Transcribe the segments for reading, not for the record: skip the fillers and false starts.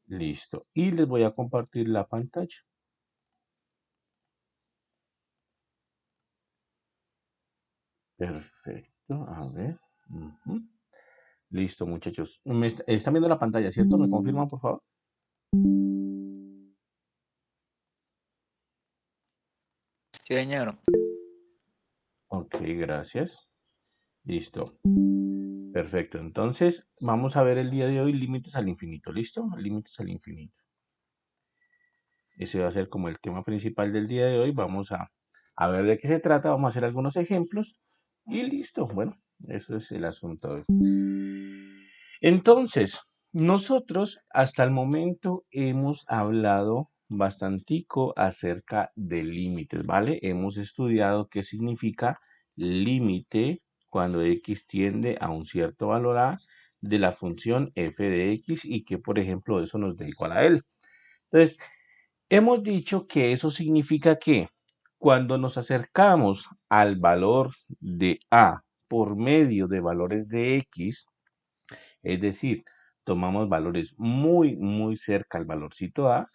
Listo. Y les voy a compartir la pantalla. Perfecto. A ver. Ujú. Listo, muchachos. Están viendo la pantalla, ¿cierto? ¿Me confirman, por favor? Sí, señor. Ok, gracias. Listo. Perfecto. Entonces, vamos a ver el día de hoy límites al infinito. ¿Listo? Límites al infinito. Ese va a ser como el tema principal del día de hoy. Vamos a ver de qué se trata. Vamos a hacer algunos ejemplos. Y listo. Bueno, eso es el asunto de hoy. Entonces, nosotros hasta el momento hemos hablado bastantico acerca de límites, ¿vale? Hemos estudiado qué significa límite cuando x tiende a un cierto valor a de la función f de x y que, por ejemplo, eso nos da igual a l. Entonces, hemos dicho que eso significa que cuando nos acercamos al valor de a por medio de valores de x, es decir, tomamos valores muy cerca al valorcito a,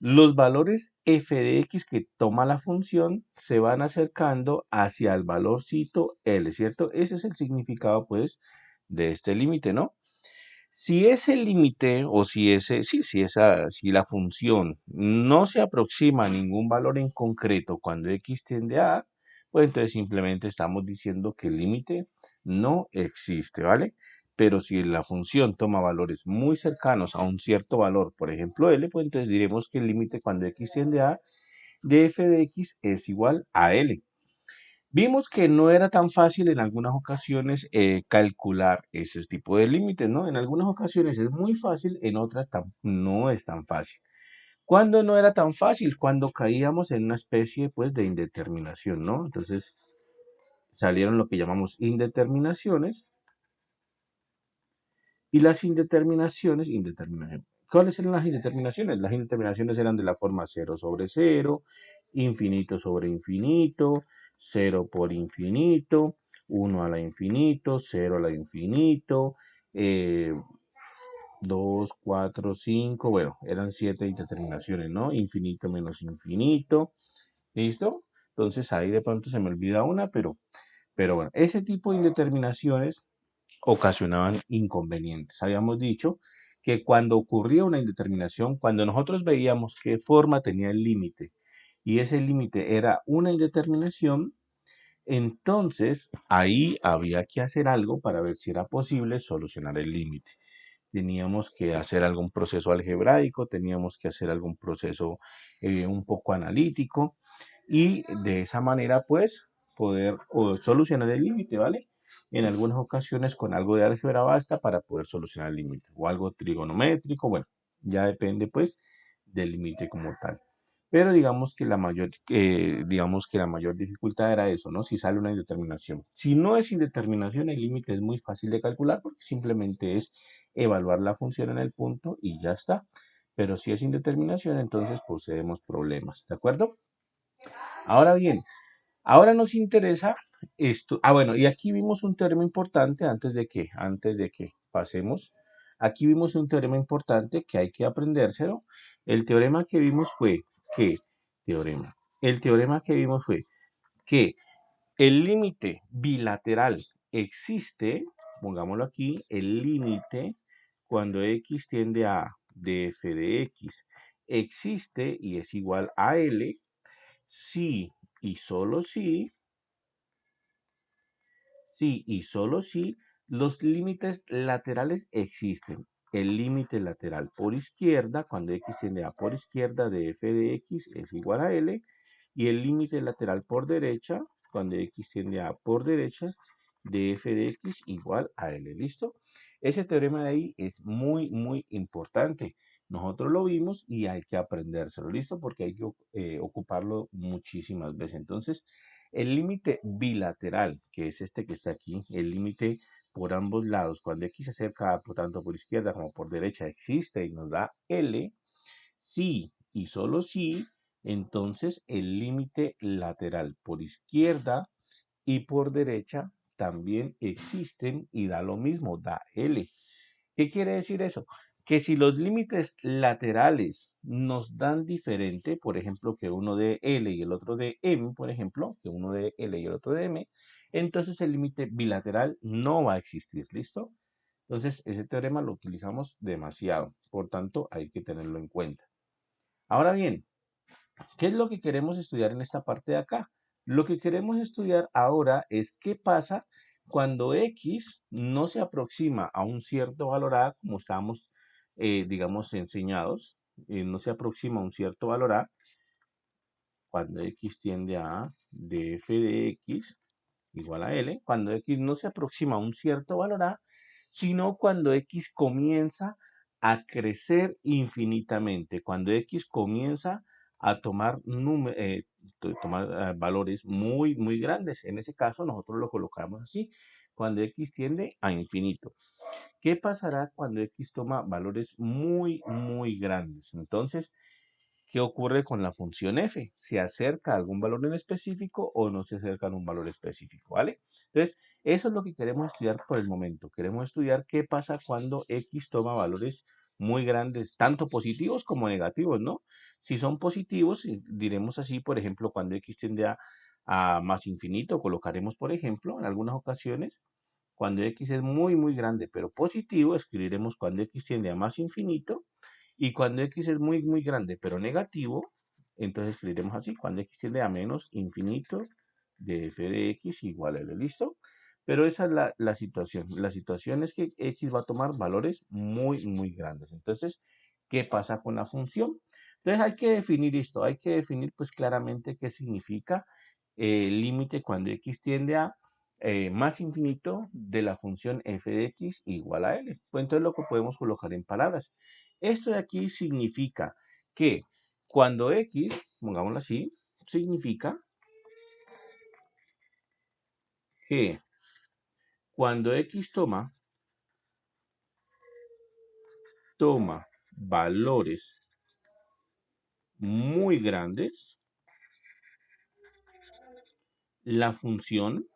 los valores f de x que toma la función se van acercando hacia el valorcito L, ¿cierto? Ese es el significado, pues, de este límite, ¿no? Si ese límite o si la función no se aproxima a ningún valor en concreto cuando x tiende a, pues entonces simplemente estamos diciendo que el límite no existe, ¿vale? Pero si la función toma valores muy cercanos a un cierto valor, por ejemplo L, pues entonces diremos que el límite cuando x tiende a de f de x es igual a L. Vimos que no era tan fácil en algunas ocasiones calcular ese tipo de límites, ¿no? En algunas ocasiones es muy fácil, en otras no es tan fácil. ¿Cuándo no era tan fácil? Cuando caíamos en una especie, pues, de indeterminación, ¿no? Entonces salieron lo que llamamos indeterminaciones y las indeterminación. ¿Cuáles eran las indeterminaciones? Las indeterminaciones eran de la forma cero sobre cero, infinito sobre infinito, cero por infinito, uno a la infinito, cero a la infinito, eh, 2, 4, 5, bueno, eran 7 indeterminaciones, ¿no? Infinito menos infinito, ¿listo? Entonces ahí de pronto se me olvida una, pero bueno, ese tipo de indeterminaciones ocasionaban inconvenientes. Habíamos dicho que cuando ocurría una indeterminación, cuando nosotros veíamos qué forma tenía el límite y ese límite era una indeterminación, entonces ahí había que hacer algo para ver si era posible solucionar el límite. Teníamos que hacer algún proceso algebraico, teníamos que hacer algún proceso un poco analítico y de esa manera pues poder solucionar el límite, ¿vale? En algunas ocasiones con algo de álgebra basta para poder solucionar el límite o algo trigonométrico, bueno, ya depende pues del límite como tal. Pero digamos que la mayor dificultad era eso, ¿no? Si sale una indeterminación. Si no es indeterminación, el límite es muy fácil de calcular porque simplemente es evaluar la función en el punto y ya está. Pero si es indeterminación, entonces poseemos problemas, ¿de acuerdo? Ahora bien, ahora nos interesa esto. Ah, bueno, y aquí vimos un teorema importante antes de que pasemos. Aquí vimos un teorema importante que hay que aprendérselo. El teorema que vimos fue que, teorema, el teorema que vimos fue que el límite bilateral existe, pongámoslo aquí, el límite cuando x tiende a df de x existe y es igual a L si y solo si los límites laterales existen. El límite lateral por izquierda, cuando x tiende a por izquierda de f de x es igual a L, y el límite lateral por derecha, cuando x tiende a por derecha de f de x igual a L. ¿Listo? Ese teorema de ahí es muy importante. Nosotros lo vimos y hay que aprendérselo, ¿listo? Porque hay que ocuparlo muchísimas veces. Entonces, el límite bilateral, que es este que está aquí, el límite por ambos lados, cuando x se acerca, por tanto por izquierda como por derecha, existe y nos da L, si y solo si, entonces el límite lateral por izquierda y por derecha también existen y da lo mismo, da L. ¿Qué quiere decir eso? que si los límites laterales nos dan diferente, por ejemplo, que uno de L y el otro de M, por ejemplo, que uno de L y el otro de M, entonces el límite bilateral no va a existir, ¿listo? Entonces, ese teorema lo utilizamos demasiado, por tanto, hay que tenerlo en cuenta. Ahora bien, ¿qué es lo que queremos estudiar en esta parte de acá? Lo que queremos estudiar ahora es qué pasa cuando X no se aproxima a un cierto valor A, como estábamos, digamos, enseñados, no se aproxima a un cierto valor A, cuando X tiende a A, de f de X igual a L, cuando X no se aproxima a un cierto valor A, sino cuando X comienza a crecer infinitamente, cuando X comienza a tomar, valores muy, muy grandes. En ese caso, nosotros lo colocamos así, cuando X tiende a infinito. ¿Qué pasará cuando X toma valores muy, muy grandes? Entonces, ¿qué ocurre con la función f? ¿Se acerca a algún valor en específico o no se acerca a un valor específico? ¿Vale? Entonces, eso es lo que queremos estudiar por el momento. Queremos estudiar qué pasa cuando x toma valores muy grandes, tanto positivos como negativos, ¿no? Si son positivos, diremos así, por ejemplo, cuando x tiende a más infinito, colocaremos, por ejemplo, en algunas ocasiones, cuando x es muy, muy grande, pero positivo, escribiremos cuando x tiende a más infinito. Y cuando x es muy, muy grande, pero negativo, entonces escribiremos así, cuando x tiende a menos infinito de f de x igual a L, ¿listo? Pero esa es la situación. La situación es que x va a tomar valores muy, muy grandes. Entonces, ¿qué pasa con la función? Entonces hay que definir esto, hay que definir pues claramente qué significa el límite cuando x tiende a más infinito de la función f de x igual a L. Pues entonces lo que podemos colocar en palabras. Esto de aquí significa que cuando X, pongámoslo así, significa que cuando X toma valores muy grandes, la función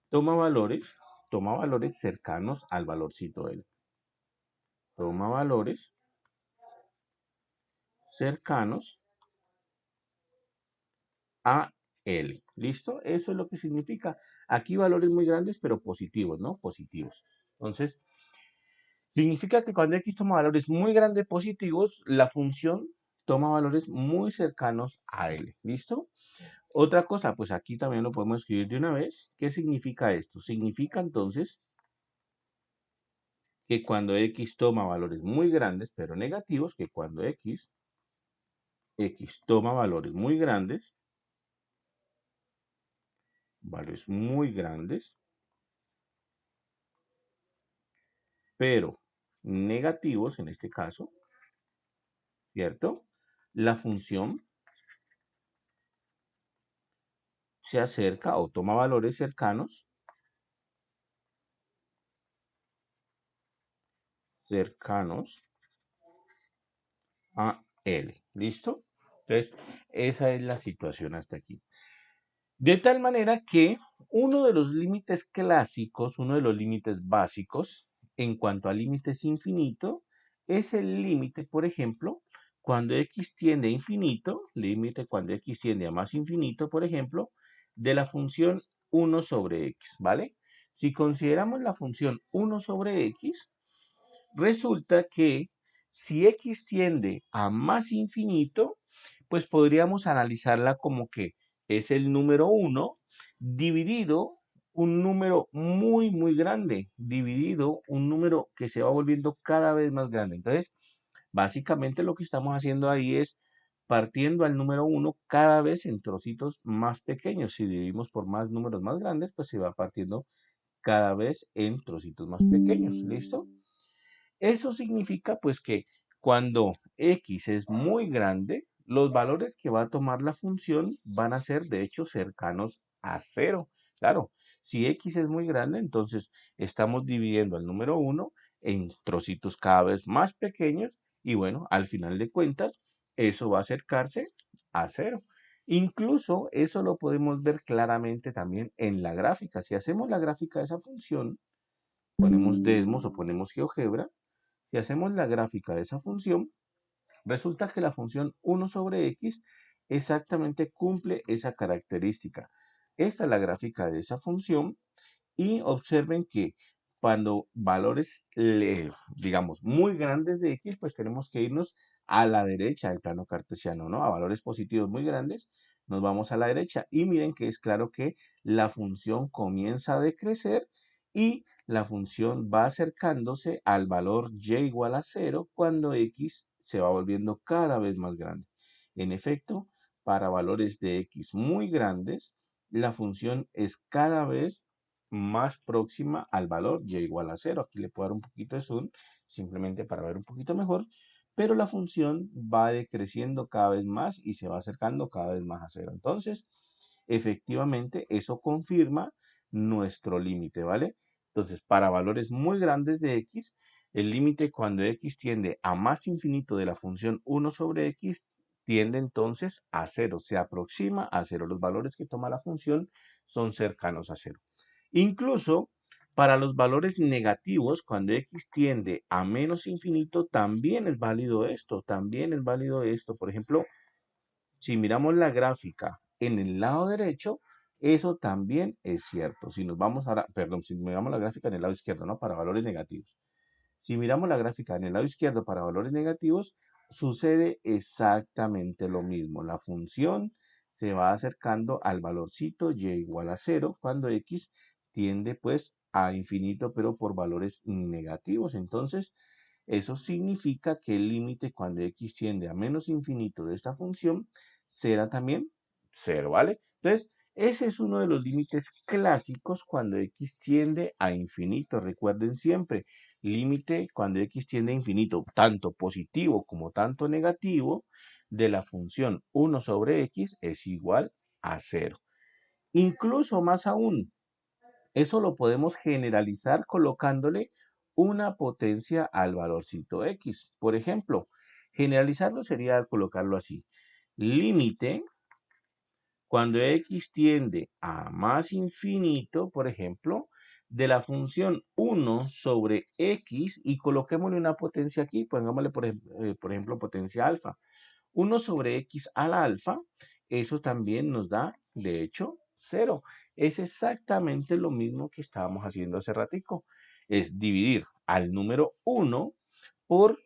toma valores cercanos al valorcito L. Toma valores cercanos a L. ¿Listo? Eso es lo que significa. Aquí valores muy grandes, pero positivos, ¿no? Positivos. Entonces, significa que cuando X toma valores muy grandes positivos, la función toma valores muy cercanos a L. ¿Listo? Otra cosa, pues aquí también lo podemos escribir de una vez. ¿Qué significa esto? Significa entonces que cuando X toma valores muy grandes, pero negativos, que cuando X toma valores muy grandes, pero negativos en este caso, ¿cierto? La función se acerca o toma valores cercanos a L. ¿Listo? Entonces, esa es la situación hasta aquí. De tal manera que uno de los límites clásicos, uno de los límites básicos en cuanto a límites infinito, es el límite, por ejemplo, cuando x tiende a infinito, límite cuando x tiende a más infinito, por ejemplo, de la función 1 sobre x, ¿vale? Si consideramos la función 1 sobre x, resulta que si x tiende a más infinito, pues podríamos analizarla como que es el número 1 dividido un número muy, muy grande, dividido un número que se va volviendo cada vez más grande. Entonces, básicamente lo que estamos haciendo ahí es partiendo al número 1 cada vez en trocitos más pequeños. Si dividimos por más números más grandes, pues se va partiendo cada vez en trocitos más pequeños. ¿Listo? Eso significa pues que cuando x es muy grande, los valores que va a tomar la función van a ser de hecho cercanos a cero. Claro, si x es muy grande, entonces estamos dividiendo el número 1 en trocitos cada vez más pequeños y bueno, al final de cuentas, eso va a acercarse a cero. Incluso eso lo podemos ver claramente también en la gráfica. Si hacemos la gráfica de esa función, ponemos Desmos o ponemos GeoGebra, si hacemos la gráfica de esa función, resulta que la función 1 sobre x exactamente cumple esa característica. Esta es la gráfica de esa función y observen que cuando valores, digamos, muy grandes de x, pues tenemos que irnos a la derecha del plano cartesiano, ¿no? A valores positivos muy grandes, nos vamos a la derecha. Y miren que es claro que la función comienza a decrecer y la función va acercándose al valor y igual a 0 cuando x se va volviendo cada vez más grande. En efecto, para valores de x muy grandes, la función es cada vez más próxima al valor y igual a 0. Aquí le puedo dar un poquito de zoom simplemente para ver un poquito mejor, pero la función va decreciendo cada vez más y se va acercando cada vez más a 0. Entonces, efectivamente, eso confirma nuestro límite, ¿vale? Entonces, para valores muy grandes de x, el límite cuando x tiende a más infinito de la función 1 sobre x tiende entonces a 0, se aproxima a 0. Los valores que toma la función son cercanos a 0. Incluso para los valores negativos, cuando x tiende a menos infinito, también es válido esto, también es válido esto. Por ejemplo, si miramos la gráfica en el lado derecho, eso también es cierto. Si nos vamos ahora, perdón, si miramos la gráfica en el lado izquierdo, ¿no? Para valores negativos. Si miramos la gráfica en el lado izquierdo para valores negativos, sucede exactamente lo mismo. La función se va acercando al valorcito y igual a 0 cuando x tiende pues a infinito pero por valores negativos. Entonces, eso significa que el límite cuando x tiende a menos infinito de esta función será también 0, ¿vale? Entonces, ese es uno de los límites clásicos cuando x tiende a infinito. Recuerden siempre, límite cuando x tiende a infinito, tanto positivo como tanto negativo, de la función 1 sobre x es igual a 0. Incluso más aún, eso lo podemos generalizar colocándole una potencia al valorcito x. Por ejemplo, generalizarlo sería colocarlo así. Límite cuando x tiende a más infinito, por ejemplo, de la función 1 sobre x y coloquémosle una potencia aquí, pongámosle por ejemplo potencia alfa. 1 sobre x al alfa, eso también nos da, de hecho, 0. Es exactamente lo mismo que estábamos haciendo hace ratico. Es dividir al número 1 por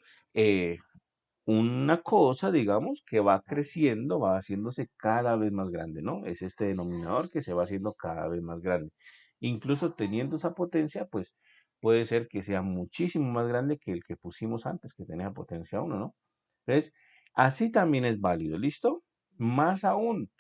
una cosa, digamos, que va creciendo, va haciéndose cada vez más grande, ¿no? Es este denominador que se va haciendo cada vez más grande. Incluso teniendo esa potencia, pues puede ser que sea muchísimo más grande que el que pusimos antes, que tenía potencia 1, ¿no? Entonces, así también es válido, ¿listo? Más aún,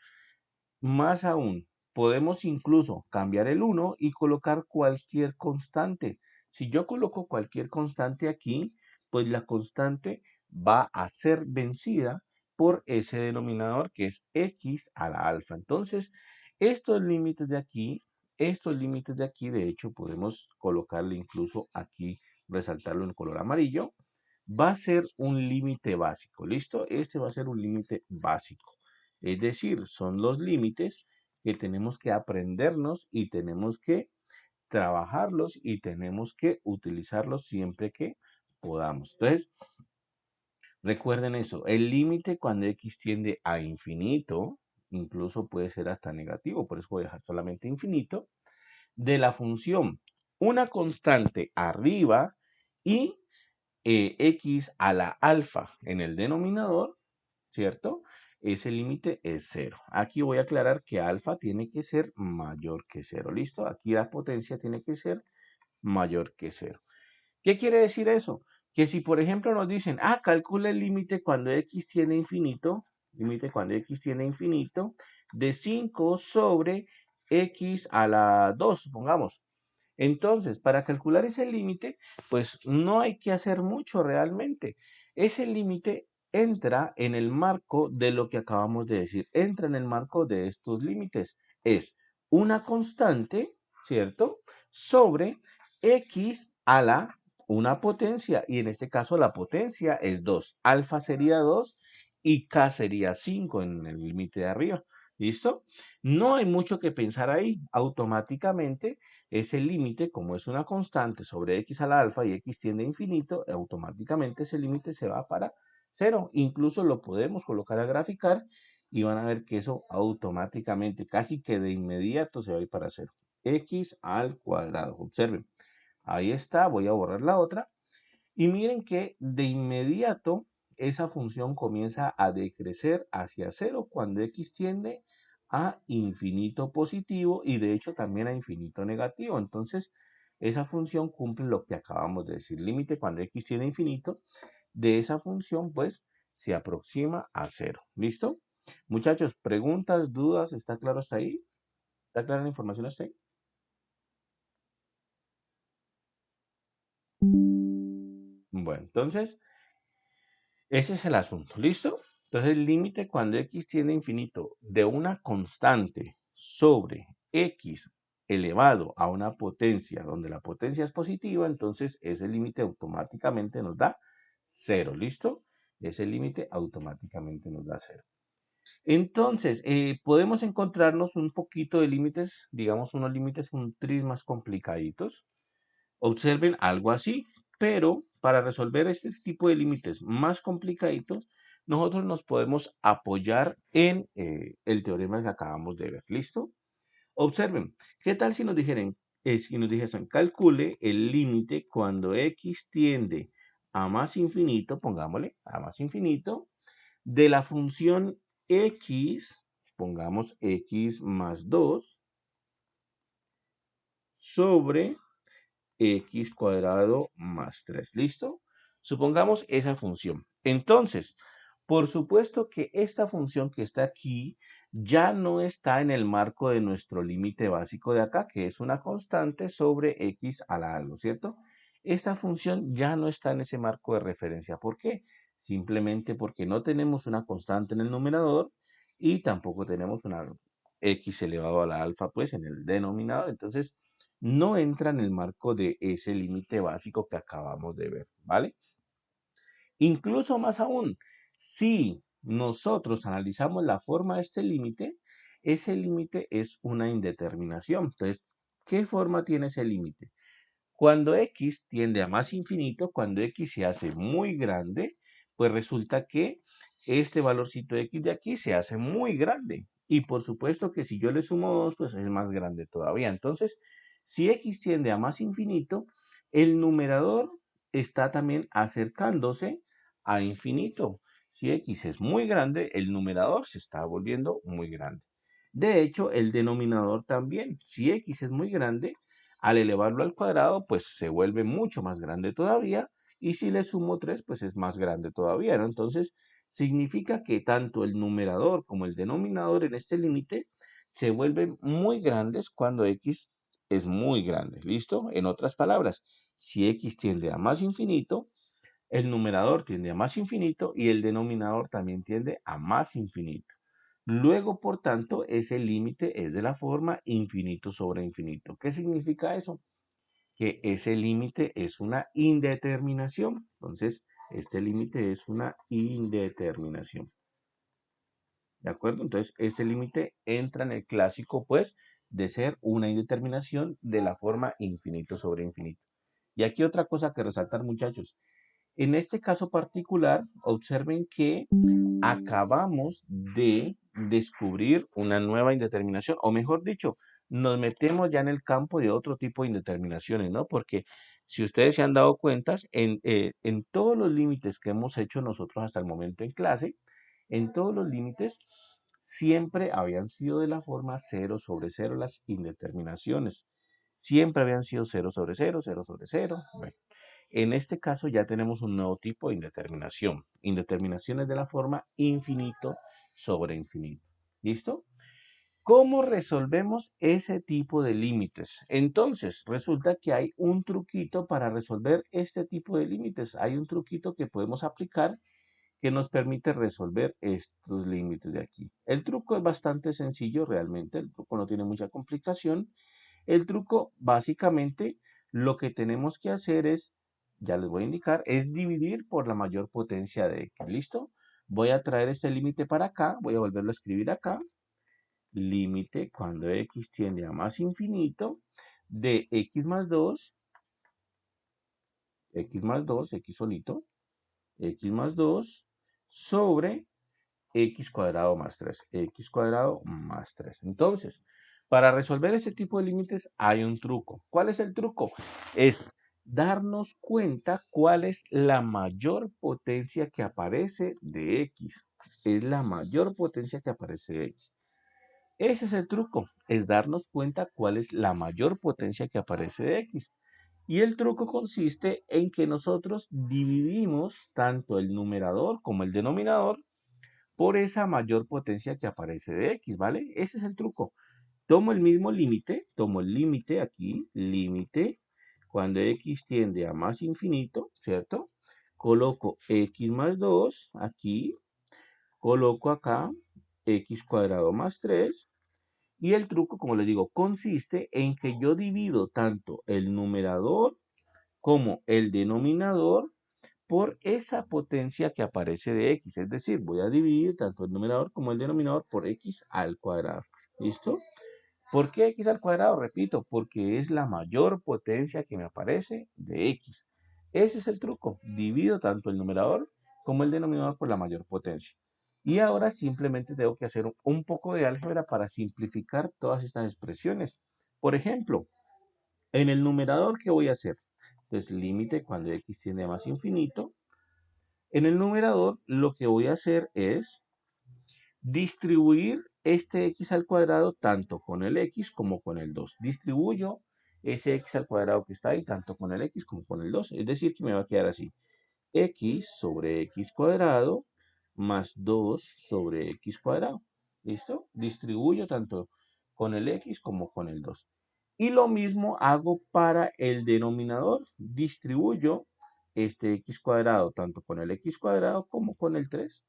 podemos incluso cambiar el 1 y colocar cualquier constante. Si yo coloco cualquier constante aquí, pues la constante va a ser vencida por ese denominador que es x a la alfa. Entonces, estos límites de aquí, de hecho, podemos colocarle incluso aquí, resaltarlo en color amarillo, va a ser un límite básico, ¿listo? Este va a ser un límite básico. Es decir, son los límites que tenemos que aprendernos y tenemos que trabajarlos y tenemos que utilizarlos siempre que podamos. Entonces, recuerden eso, el límite cuando x tiende a infinito, incluso puede ser hasta negativo, por eso voy a dejar solamente infinito, de la función una constante arriba y x a la alfa en el denominador, ¿cierto? Ese límite es 0. Aquí voy a aclarar que alfa tiene que ser mayor que 0. ¿Listo? Aquí la potencia tiene que ser mayor que 0. ¿Qué quiere decir eso? Que si, por ejemplo, nos dicen, calcula el límite cuando x tiene infinito, límite cuando x tiene infinito, de 5 sobre x a la 2, supongamos. Entonces, para calcular ese límite, pues no hay que hacer mucho realmente. Ese límite entra en el marco de lo que acabamos de decir, entra en el marco de estos límites. Es una constante, ¿cierto? Sobre x a la una potencia, y en este caso la potencia es 2. Alfa sería 2 y k sería 5 en el límite de arriba. ¿Listo? No hay mucho que pensar ahí. Automáticamente ese límite, como es una constante sobre x a la alfa y x tiende a infinito, automáticamente ese límite se va para 0. Incluso lo podemos colocar a graficar y van a ver que eso automáticamente, casi que de inmediato se va a ir para 0. X al cuadrado. Observen. Ahí está. Voy a borrar la otra. Y miren que de inmediato esa función comienza a decrecer hacia 0 cuando x tiende a infinito positivo y de hecho también a infinito negativo. Entonces, esa función cumple lo que acabamos de decir. Límite cuando x tiende a infinito de esa función, pues, se aproxima a 0. ¿Listo? Muchachos, preguntas, dudas, ¿está claro hasta ahí? ¿Está clara la información hasta ahí? Bueno, entonces, ese es el asunto, ¿listo? Entonces el límite cuando x tiende a infinito de una constante sobre x elevado a una potencia donde la potencia es positiva, entonces ese límite automáticamente nos da 0, ¿listo? Ese límite automáticamente nos da 0. Entonces, podemos encontrarnos un poquito de límites, digamos unos límites un tris más complicaditos. Observen algo así, pero para resolver este tipo de límites más complicaditos, nosotros nos podemos apoyar en el teorema que acabamos de ver. ¿Listo? Observen, ¿qué tal si nos dijesen, calcule el límite cuando x tiende a más infinito, pongámosle, a más infinito, de la función x, pongamos x más 2, sobre x cuadrado más 3. ¿Listo? Supongamos esa función. Entonces, por supuesto que esta función que está aquí ya no está en el marco de nuestro límite básico de acá, que es una constante sobre x a la algo, ¿cierto? Esta función ya no está en ese marco de referencia. ¿Por qué? Simplemente porque no tenemos una constante en el numerador y tampoco tenemos una x elevado a la alfa, pues, en el denominador. Entonces, no entra en el marco de ese límite básico que acabamos de ver, ¿vale? Incluso más aún, si nosotros analizamos la forma de este límite, ese límite es una indeterminación. Entonces, ¿qué forma tiene ese límite? Cuando x tiende a más infinito, cuando x se hace muy grande, pues resulta que este valorcito de x de aquí se hace muy grande. Y por supuesto que si yo le sumo 2, pues es más grande todavía. Entonces, si x tiende a más infinito, el numerador está también acercándose a infinito. Si x es muy grande, el numerador se está volviendo muy grande. De hecho, el denominador también. Si x es muy grande, al elevarlo al cuadrado, pues se vuelve mucho más grande todavía. Y si le sumo 3, pues es más grande todavía, ¿no? Entonces, significa que tanto el numerador como el denominador en este límite se vuelven muy grandes cuando x es muy grande. ¿Listo? En otras palabras, si x tiende a más infinito, el numerador tiende a más infinito y el denominador también tiende a más infinito. Luego, por tanto, ese límite es de la forma infinito sobre infinito. ¿Qué significa eso? Que ese límite es una indeterminación. Entonces, este límite es una indeterminación. ¿De acuerdo? Entonces, este límite entra en el clásico, pues, de ser una indeterminación de la forma infinito sobre infinito. Y aquí otra cosa que resaltar, muchachos. En este caso particular, observen que acabamos de descubrir una nueva indeterminación, o mejor dicho, nos metemos ya en el campo de otro tipo de indeterminaciones, ¿no? Porque si ustedes se han dado cuenta, en todos los límites que hemos hecho nosotros hasta el momento en clase, en todos los límites siempre habían sido de la forma 0 sobre 0 las indeterminaciones. Siempre habían sido 0 sobre 0, 0 sobre 0. Bueno, en este caso ya tenemos un nuevo tipo de indeterminación. Indeterminaciones de la forma infinito sobre infinito. ¿Listo? ¿Cómo resolvemos ese tipo de límites? Entonces, resulta que hay un truquito para resolver este tipo de límites. Hay un truquito que podemos aplicar que nos permite resolver estos límites de aquí. El truco es bastante sencillo realmente, el truco no tiene mucha complicación. El truco, básicamente, lo que tenemos que hacer es, ya les voy a indicar, es dividir por la mayor potencia de x. ¿Listo? Voy a traer este límite para acá, voy a volverlo a escribir acá. Límite cuando x tiende a más infinito de x más 2, x solito, x más 2 sobre x cuadrado más 3, x cuadrado más 3. Entonces, para resolver este tipo de límites hay un truco. ¿Cuál es el truco? Es darnos cuenta cuál es la mayor potencia que aparece de x. Es la mayor potencia que aparece de x. Ese es el truco, es darnos cuenta cuál es la mayor potencia que aparece de x. Y el truco consiste en que nosotros dividimos tanto el numerador como el denominador por esa mayor potencia que aparece de x, ¿vale? Ese es el truco. Tomo el mismo límite, tomo el límite aquí, límite, cuando x tiende a más infinito, ¿cierto? Coloco x más 2 aquí, coloco acá x cuadrado más 3 y el truco, como les digo, consiste en que yo divido tanto el numerador como el denominador por esa potencia que aparece de x. Es decir, voy a dividir tanto el numerador como el denominador por x al cuadrado. ¿Listo? ¿Por qué x al cuadrado? Repito, porque es la mayor potencia que me aparece de x. Ese es el truco. Divido tanto el numerador como el denominador por la mayor potencia. Y ahora simplemente tengo que hacer un poco de álgebra para simplificar todas estas expresiones. Por ejemplo, en el numerador, ¿qué voy a hacer? Pues límite cuando x tiende a más infinito. En el numerador, lo que voy a hacer es distribuir este x al cuadrado tanto con el x como con el 2. Distribuyo ese x al cuadrado que está ahí tanto con el x como con el 2. Es decir, que me va a quedar así. X sobre x cuadrado más 2 sobre x cuadrado. ¿Listo? Distribuyo tanto con el x como con el 2. Y lo mismo hago para el denominador. Distribuyo este x cuadrado tanto con el x cuadrado como con el 3.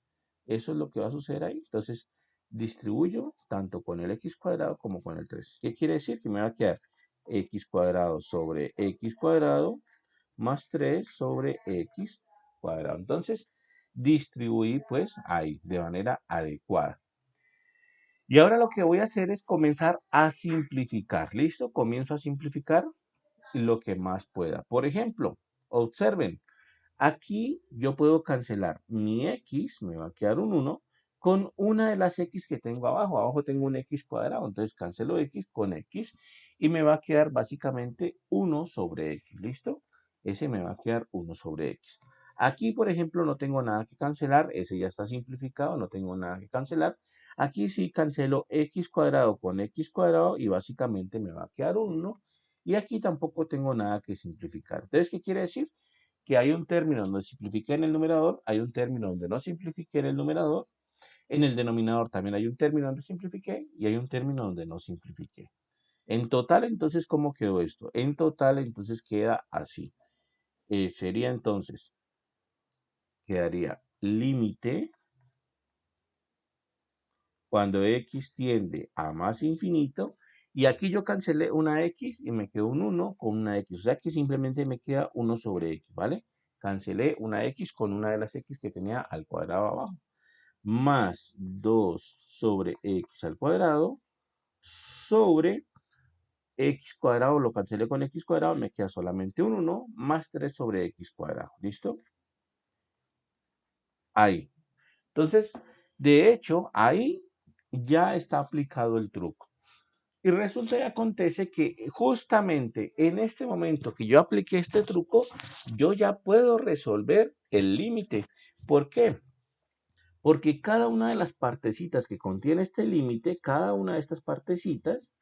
Eso es lo que va a suceder ahí. Entonces, distribuyo tanto con el x cuadrado como con el 3. ¿Qué quiere decir? Que me va a quedar x cuadrado sobre x cuadrado más 3 sobre x cuadrado. Entonces, distribuí pues ahí de manera adecuada. Y ahora lo que voy a hacer es comenzar a simplificar. ¿Listo? Comienzo a simplificar lo que más pueda. Por ejemplo, observen, aquí yo puedo cancelar mi x, me va a quedar un 1, con una de las x que tengo abajo. Abajo tengo un x cuadrado, entonces cancelo x con x y me va a quedar básicamente 1 sobre x. ¿Listo? Ese me va a quedar 1 sobre x. Aquí, por ejemplo, no tengo nada que cancelar, ese ya está simplificado, no tengo nada que cancelar. Aquí sí cancelo x cuadrado con x cuadrado y básicamente me va a quedar 1. Y aquí tampoco tengo nada que simplificar. Entonces, ¿qué quiere decir? Que hay un término donde simplifiqué en el numerador, hay un término donde no simplifiqué en el numerador, en el denominador también hay un término donde simplifiqué y hay un término donde no simplifiqué. En total, entonces, ¿cómo quedó esto? En total, entonces, queda así. Sería entonces, quedaría límite cuando x tiende a más infinito. Y aquí yo cancelé una x y me quedó un 1 con una x. O sea que simplemente me queda 1 sobre x, ¿vale? Cancelé una x con una de las x que tenía al cuadrado abajo. Más 2 sobre x al cuadrado sobre x cuadrado, lo cancelé con x cuadrado, me queda solamente un 1 más 3 sobre x cuadrado. ¿Listo? Ahí. Entonces, de hecho, ahí ya está aplicado el truco. Y resulta y acontece que justamente en este momento que yo apliqué este truco, yo ya puedo resolver el límite. ¿Por qué? Porque cada una de las partecitas que contiene este límite, cada una de estas partecitas,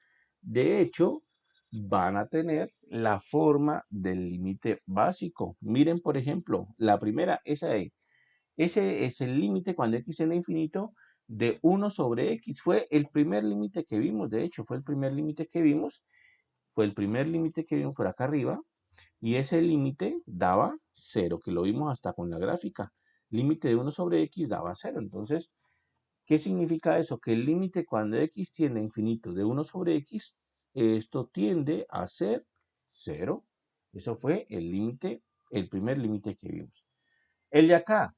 de hecho, van a tener la forma del límite básico. Miren, por ejemplo, la primera, esa de ese es el límite cuando x tiende a infinito de 1 sobre x. Fue el primer límite que vimos, de hecho, fue el primer límite que vimos. Fue el primer límite que vimos por acá arriba. Y ese límite daba 0, que lo vimos hasta con la gráfica. Límite de 1 sobre x daba 0. Entonces, ¿qué significa eso? Que el límite cuando x tiende a infinito de 1 sobre x, esto tiende a ser 0. Eso fue el límite, el primer límite que vimos. El de acá,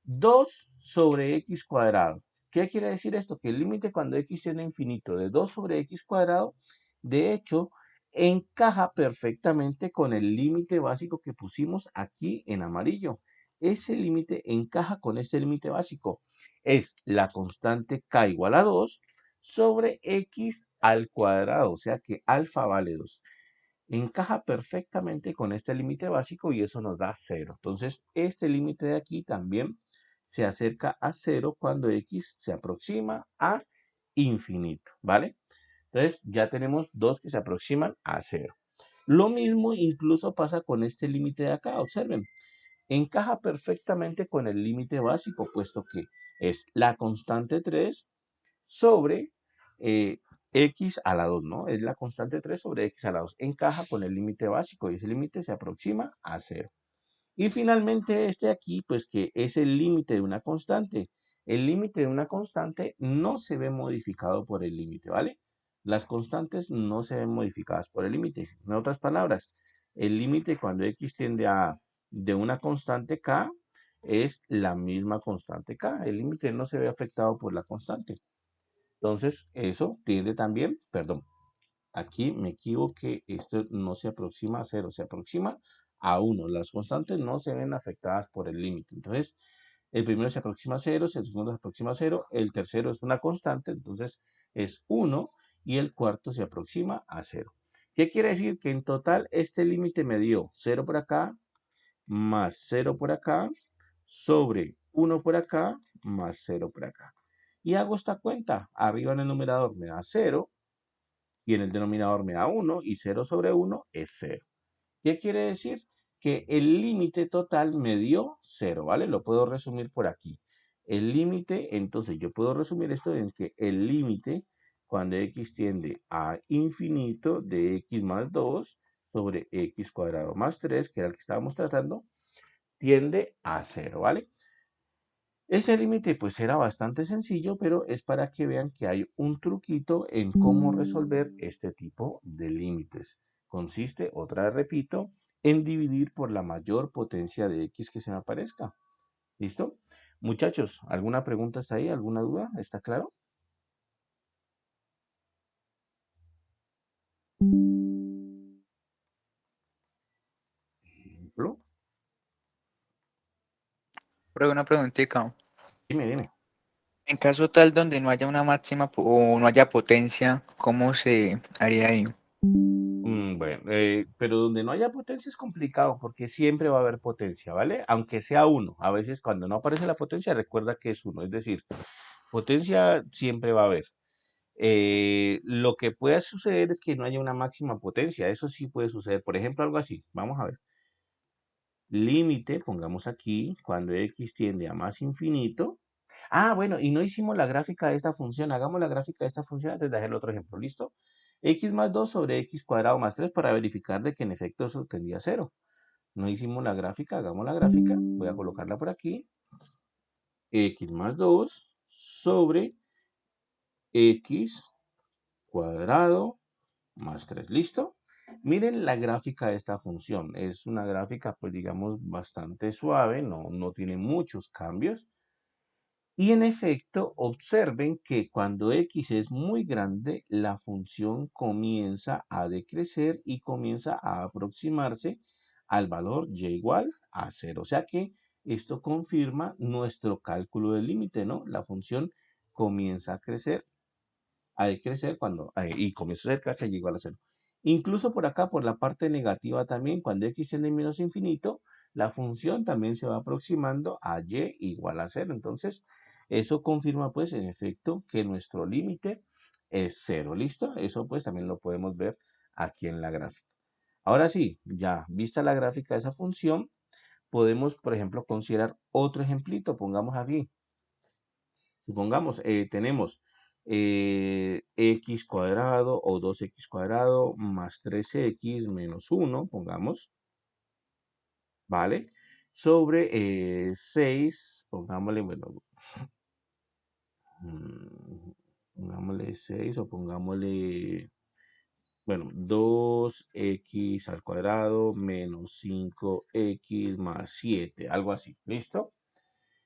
2 sobre x cuadrado. ¿Qué quiere decir esto? Que el límite cuando x tiende a infinito de 2 sobre x cuadrado, de hecho, encaja perfectamente con el límite básico que pusimos aquí en amarillo. Ese límite encaja con este límite básico. Es la constante k igual a 2 sobre x al cuadrado, o sea que alfa vale 2. Encaja perfectamente con este límite básico y eso nos da 0. Entonces, este límite de aquí también se acerca a 0 cuando x se aproxima a infinito, ¿vale? Entonces, ya tenemos dos que se aproximan a 0. Lo mismo incluso pasa con este límite de acá, observen. Encaja perfectamente con el límite básico, puesto que es la constante 3 sobre x a la 2, ¿no? Es la constante 3 sobre x a la 2. Encaja con el límite básico y ese límite se aproxima a 0. Y finalmente este aquí, pues que es el límite de una constante. El límite de una constante no se ve modificado por el límite, ¿vale? Las constantes no se ven modificadas por el límite. En otras palabras, el límite cuando x tiende a de una constante k es la misma constante k. El límite no se ve afectado por la constante. Entonces, eso tiende también, perdón, aquí me equivoqué, esto no se aproxima a 0, se aproxima a 1. Las constantes no se ven afectadas por el límite. Entonces, el primero se aproxima a 0, el segundo se aproxima a 0, el tercero es una constante, entonces es 1 y el cuarto se aproxima a 0. ¿Qué quiere decir? Que en total este límite me dio 0 por acá, más 0 por acá, sobre 1 por acá, más 0 por acá. Y hago esta cuenta. Arriba en el numerador me da 0 y en el denominador me da 1 y 0 sobre 1 es 0. ¿Qué quiere decir? Que el límite total me dio 0, ¿vale? Lo puedo resumir por aquí. El límite, entonces yo puedo resumir esto en que el límite cuando x tiende a infinito de x más 2 sobre x cuadrado más 3, que era el que estábamos tratando, tiende a 0, ¿vale? Ese límite pues era bastante sencillo, pero es para que vean que hay un truquito en cómo resolver este tipo de límites. Consiste, otra vez repito, en dividir por la mayor potencia de x que se me aparezca. ¿Listo? Muchachos, ¿alguna pregunta hasta ahí? ¿Alguna duda? ¿Está claro? Ejemplo. Pero una preguntita. Dime, dime. En caso tal donde no haya una máxima o no haya potencia, ¿cómo se haría ahí? Bueno, pero donde no haya potencia es complicado porque siempre va a haber potencia, ¿vale? Aunque sea uno. A veces cuando no aparece la potencia, recuerda que es uno. Es decir, potencia siempre va a haber. Lo que puede suceder es que no haya una máxima potencia. Eso sí puede suceder. Por ejemplo, algo así. Vamos a ver. Límite, pongamos aquí, cuando x tiende a más infinito. Ah, bueno, y no hicimos la gráfica de esta función. Hagamos la gráfica de esta función antes de hacer el otro ejemplo. ¿Listo? X más 2 sobre x cuadrado más 3 para verificar de que en efecto eso tendría a 0. No hicimos la gráfica, hagamos la gráfica. Voy a colocarla por aquí. X más 2 sobre x cuadrado más 3. ¿Listo? Miren la gráfica de esta función. Es una gráfica, pues digamos, bastante suave, no tiene muchos cambios. Y en efecto, observen que cuando x es muy grande, la función comienza a decrecer y comienza a aproximarse al valor y igual a 0. O sea que esto confirma nuestro cálculo del límite, ¿no? La función comienza a crecer hay que crecer cuando, y comienza a acercarse y llegó a la cero. Incluso por acá, por la parte negativa también, cuando x tiende a menos infinito, la función también se va aproximando a y igual a cero. Entonces, eso confirma pues en efecto que nuestro límite es cero. ¿Listo? Eso pues también lo podemos ver aquí en la gráfica. Ahora sí, ya vista la gráfica de esa función, podemos, por ejemplo, considerar otro ejemplito. Pongamos aquí. Supongamos, tenemos x cuadrado o 2x cuadrado más 3x menos 1, pongamos, ¿vale? Sobre 6, pongámosle, bueno, pongámosle 6 o pongámosle, bueno, 2x al cuadrado menos 5x más 7, algo así, ¿listo?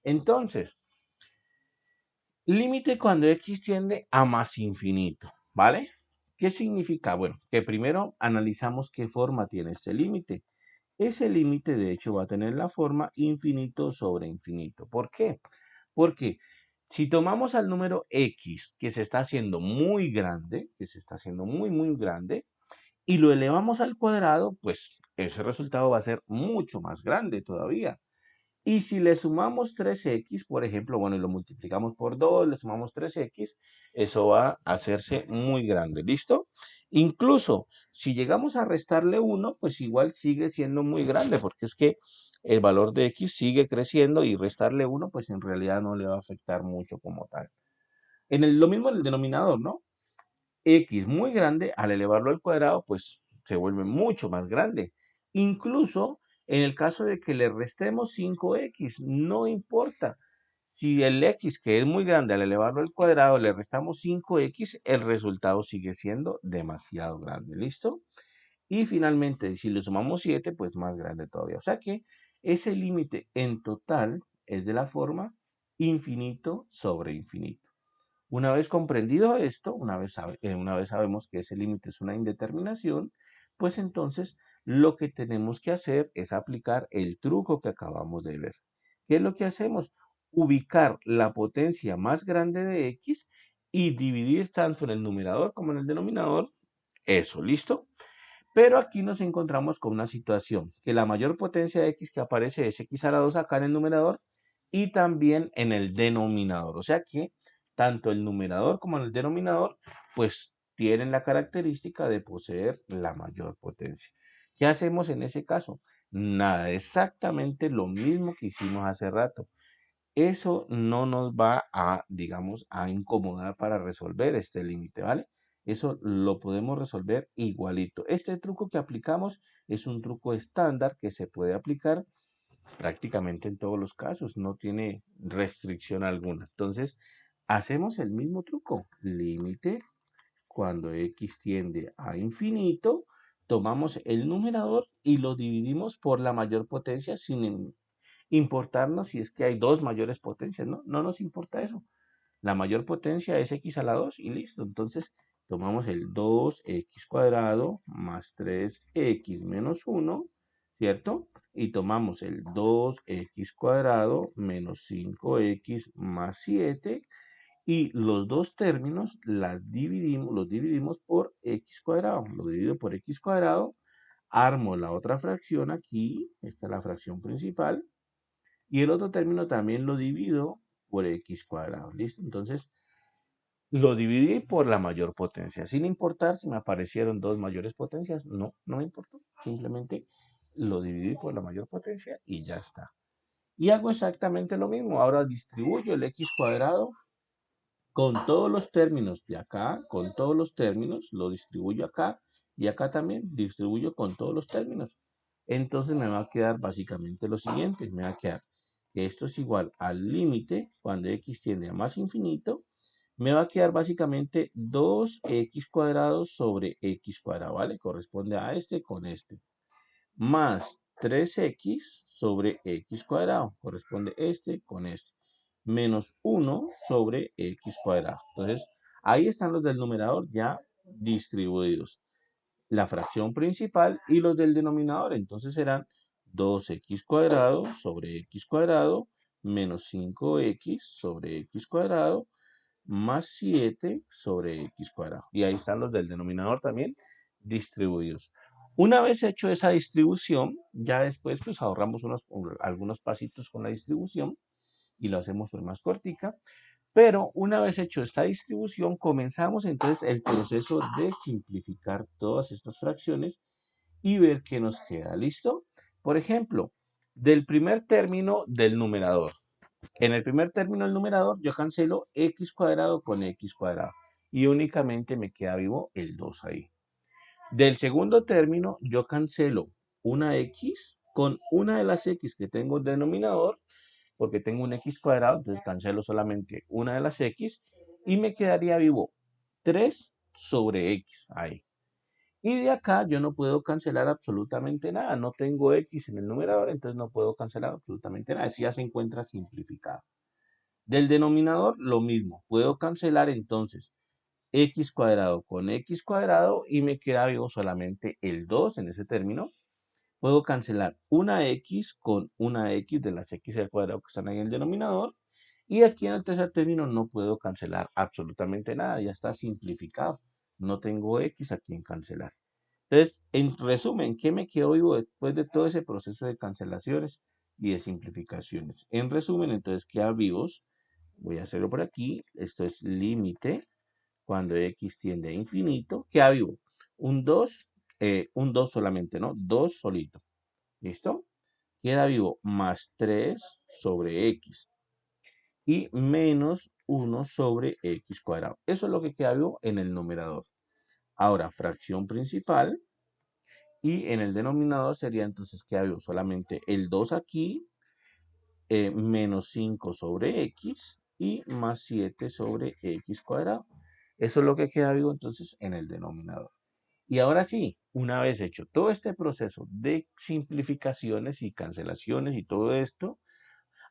Entonces, límite cuando x tiende a más infinito, ¿vale? ¿Qué significa? Bueno, que primero analizamos qué forma tiene este límite. Ese límite, de hecho, va a tener la forma infinito sobre infinito. ¿Por qué? Porque si tomamos al número x, que se está haciendo muy grande, que se está haciendo muy grande, y lo elevamos al cuadrado, pues ese resultado va a ser mucho más grande todavía. Y si le sumamos 3x, por ejemplo, bueno, y lo multiplicamos por 2, le sumamos 3x, eso va a hacerse muy grande, ¿listo? Incluso si llegamos a restarle 1, pues igual sigue siendo muy grande, porque es que el valor de x sigue creciendo y restarle 1, pues en realidad no le va a afectar mucho como tal. Lo mismo en el denominador, ¿no? X muy grande, al elevarlo al cuadrado, pues se vuelve mucho más grande. Incluso en el caso de que le restemos 5x, no importa. Si el x, que es muy grande, al elevarlo al cuadrado, le restamos 5x, el resultado sigue siendo demasiado grande. ¿Listo? Y finalmente, si le sumamos 7, pues más grande todavía. O sea que ese límite en total es de la forma infinito sobre infinito. Una vez comprendido esto, una vez sabemos que ese límite es una indeterminación, pues entonces lo que tenemos que hacer es aplicar el truco que acabamos de ver. ¿Qué es lo que hacemos? Ubicar la potencia más grande de x y dividir tanto en el numerador como en el denominador. Eso, ¿listo? Pero aquí nos encontramos con una situación, que la mayor potencia de x que aparece es x a la 2 acá en el numerador y también en el denominador. O sea que tanto el numerador como el denominador pues tienen la característica de poseer la mayor potencia. ¿Qué hacemos en ese caso? Nada, exactamente lo mismo que hicimos hace rato. Eso no nos va a, digamos, a incomodar para resolver este límite, ¿vale? Eso lo podemos resolver igualito. Este truco que aplicamos es un truco estándar que se puede aplicar prácticamente en todos los casos, no tiene restricción alguna. Entonces, hacemos el mismo truco. Límite cuando x tiende a infinito, tomamos el numerador y lo dividimos por la mayor potencia sin importarnos si es que hay dos mayores potencias, ¿no? No nos importa eso. La mayor potencia es x a la 2 y listo. Entonces tomamos el 2x cuadrado más 3x menos 1, ¿cierto? Y tomamos el 2x cuadrado menos 5x más 7 y los dos términos los dividimos por x cuadrado. Lo divido por x cuadrado, armo la otra fracción aquí, esta es la fracción principal, y el otro término también lo divido por x cuadrado. ¿Listo? Entonces, lo dividí por la mayor potencia. Sin importar si me aparecieron dos mayores potencias. No, no me importó. Simplemente lo dividí por la mayor potencia y ya está. Y hago exactamente lo mismo. Ahora distribuyo el x cuadrado con todos los términos de acá, con todos los términos, lo distribuyo acá y acá también distribuyo con todos los términos. Entonces me va a quedar básicamente lo siguiente, me va a quedar que esto es igual al límite cuando x tiende a más infinito, me va a quedar básicamente 2x cuadrado sobre x cuadrado, ¿vale? Corresponde a este con este más 3x sobre x cuadrado. Corresponde este con este. Menos 1 sobre x cuadrado. Entonces, ahí están los del numerador ya distribuidos. La fracción principal y los del denominador. Entonces serán 2x cuadrado sobre x cuadrado menos 5x sobre x cuadrado más 7 sobre x cuadrado. Y ahí están los del denominador también distribuidos. Una vez hecho esa distribución, ya después pues ahorramos algunos pasitos con la distribución y lo hacemos pues más cortica. Pero una vez hecho esta distribución, comenzamos entonces el proceso de simplificar todas estas fracciones y ver qué nos queda. ¿Listo? Por ejemplo, del primer término del numerador. En el primer término del numerador yo cancelo x cuadrado con x cuadrado y únicamente me queda vivo el 2 ahí. Del segundo término yo cancelo una x con una de las x que tengo en denominador porque tengo un x cuadrado, entonces cancelo solamente una de las x y me quedaría vivo 3 sobre x ahí. Y de acá yo no puedo cancelar absolutamente nada, no tengo x en el numerador, entonces no puedo cancelar absolutamente nada, así ya se encuentra simplificado. Del denominador, lo mismo. Puedo cancelar entonces. x cuadrado con x cuadrado y me queda vivo solamente el 2 en ese término. Puedo cancelar una x con una x de las x al cuadrado que están ahí en el denominador. Y aquí en el tercer término no puedo cancelar absolutamente nada, ya está simplificado. No tengo x aquí en cancelar. Entonces, en resumen, ¿qué me quedó vivo después de todo ese proceso de cancelaciones y de simplificaciones? En resumen, entonces queda vivos. Voy a hacerlo por aquí. Esto es límite cuando x tiende a infinito. Queda vivo un 2 solamente, ¿no? 2 solito. ¿Listo? Queda vivo más 3 sobre x y menos 1 sobre x cuadrado. Eso es lo que queda vivo en el numerador. Ahora, fracción principal. Y en el denominador sería entonces queda vivo solamente el 2 aquí, menos 5 sobre x y más 7 sobre x cuadrado. Eso es lo que queda vivo entonces en el denominador. Y ahora sí, una vez hecho todo este proceso de simplificaciones y cancelaciones y todo esto,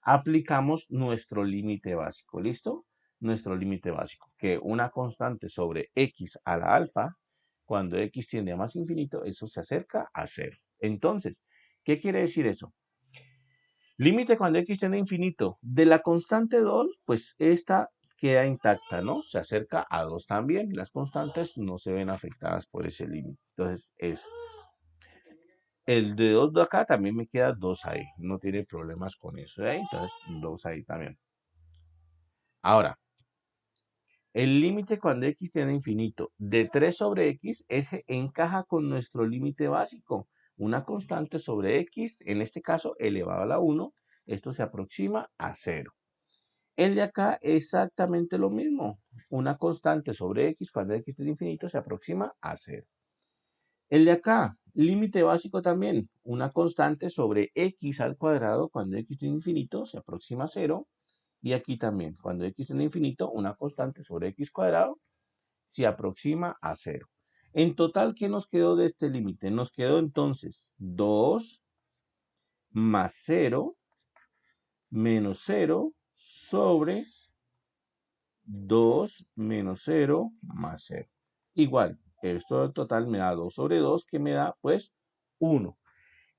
aplicamos nuestro límite básico. ¿Listo? Nuestro límite básico, que una constante sobre x a la alfa, cuando x tiende a más infinito, eso se acerca a cero. Entonces, ¿qué quiere decir eso? Límite cuando x tiende a infinito. De la constante 2, pues esta queda intacta, ¿no? Se acerca a 2 también. Las constantes no se ven afectadas por ese límite. Entonces, es el de 2 de acá también me queda 2 ahí. No tiene problemas con eso, ¿eh? Entonces, 2 ahí también. Ahora, el límite cuando x tiende a infinito de 3 sobre x, ese encaja con nuestro límite básico. Una constante sobre x, en este caso elevado a la 1, esto se aproxima a 0. El de acá exactamente lo mismo. Una constante sobre x cuando x tiende a infinito se aproxima a 0. El de acá, límite básico también. Una constante sobre x al cuadrado cuando x tiende a infinito se aproxima a 0. Y aquí también, cuando x tiende a infinito, una constante sobre x cuadrado se aproxima a 0. En total, ¿qué nos quedó de este límite? Nos quedó entonces 2 más 0 menos 0 sobre 2 menos 0 más 0. Igual, esto en total me da 2 sobre 2, que me da pues 1.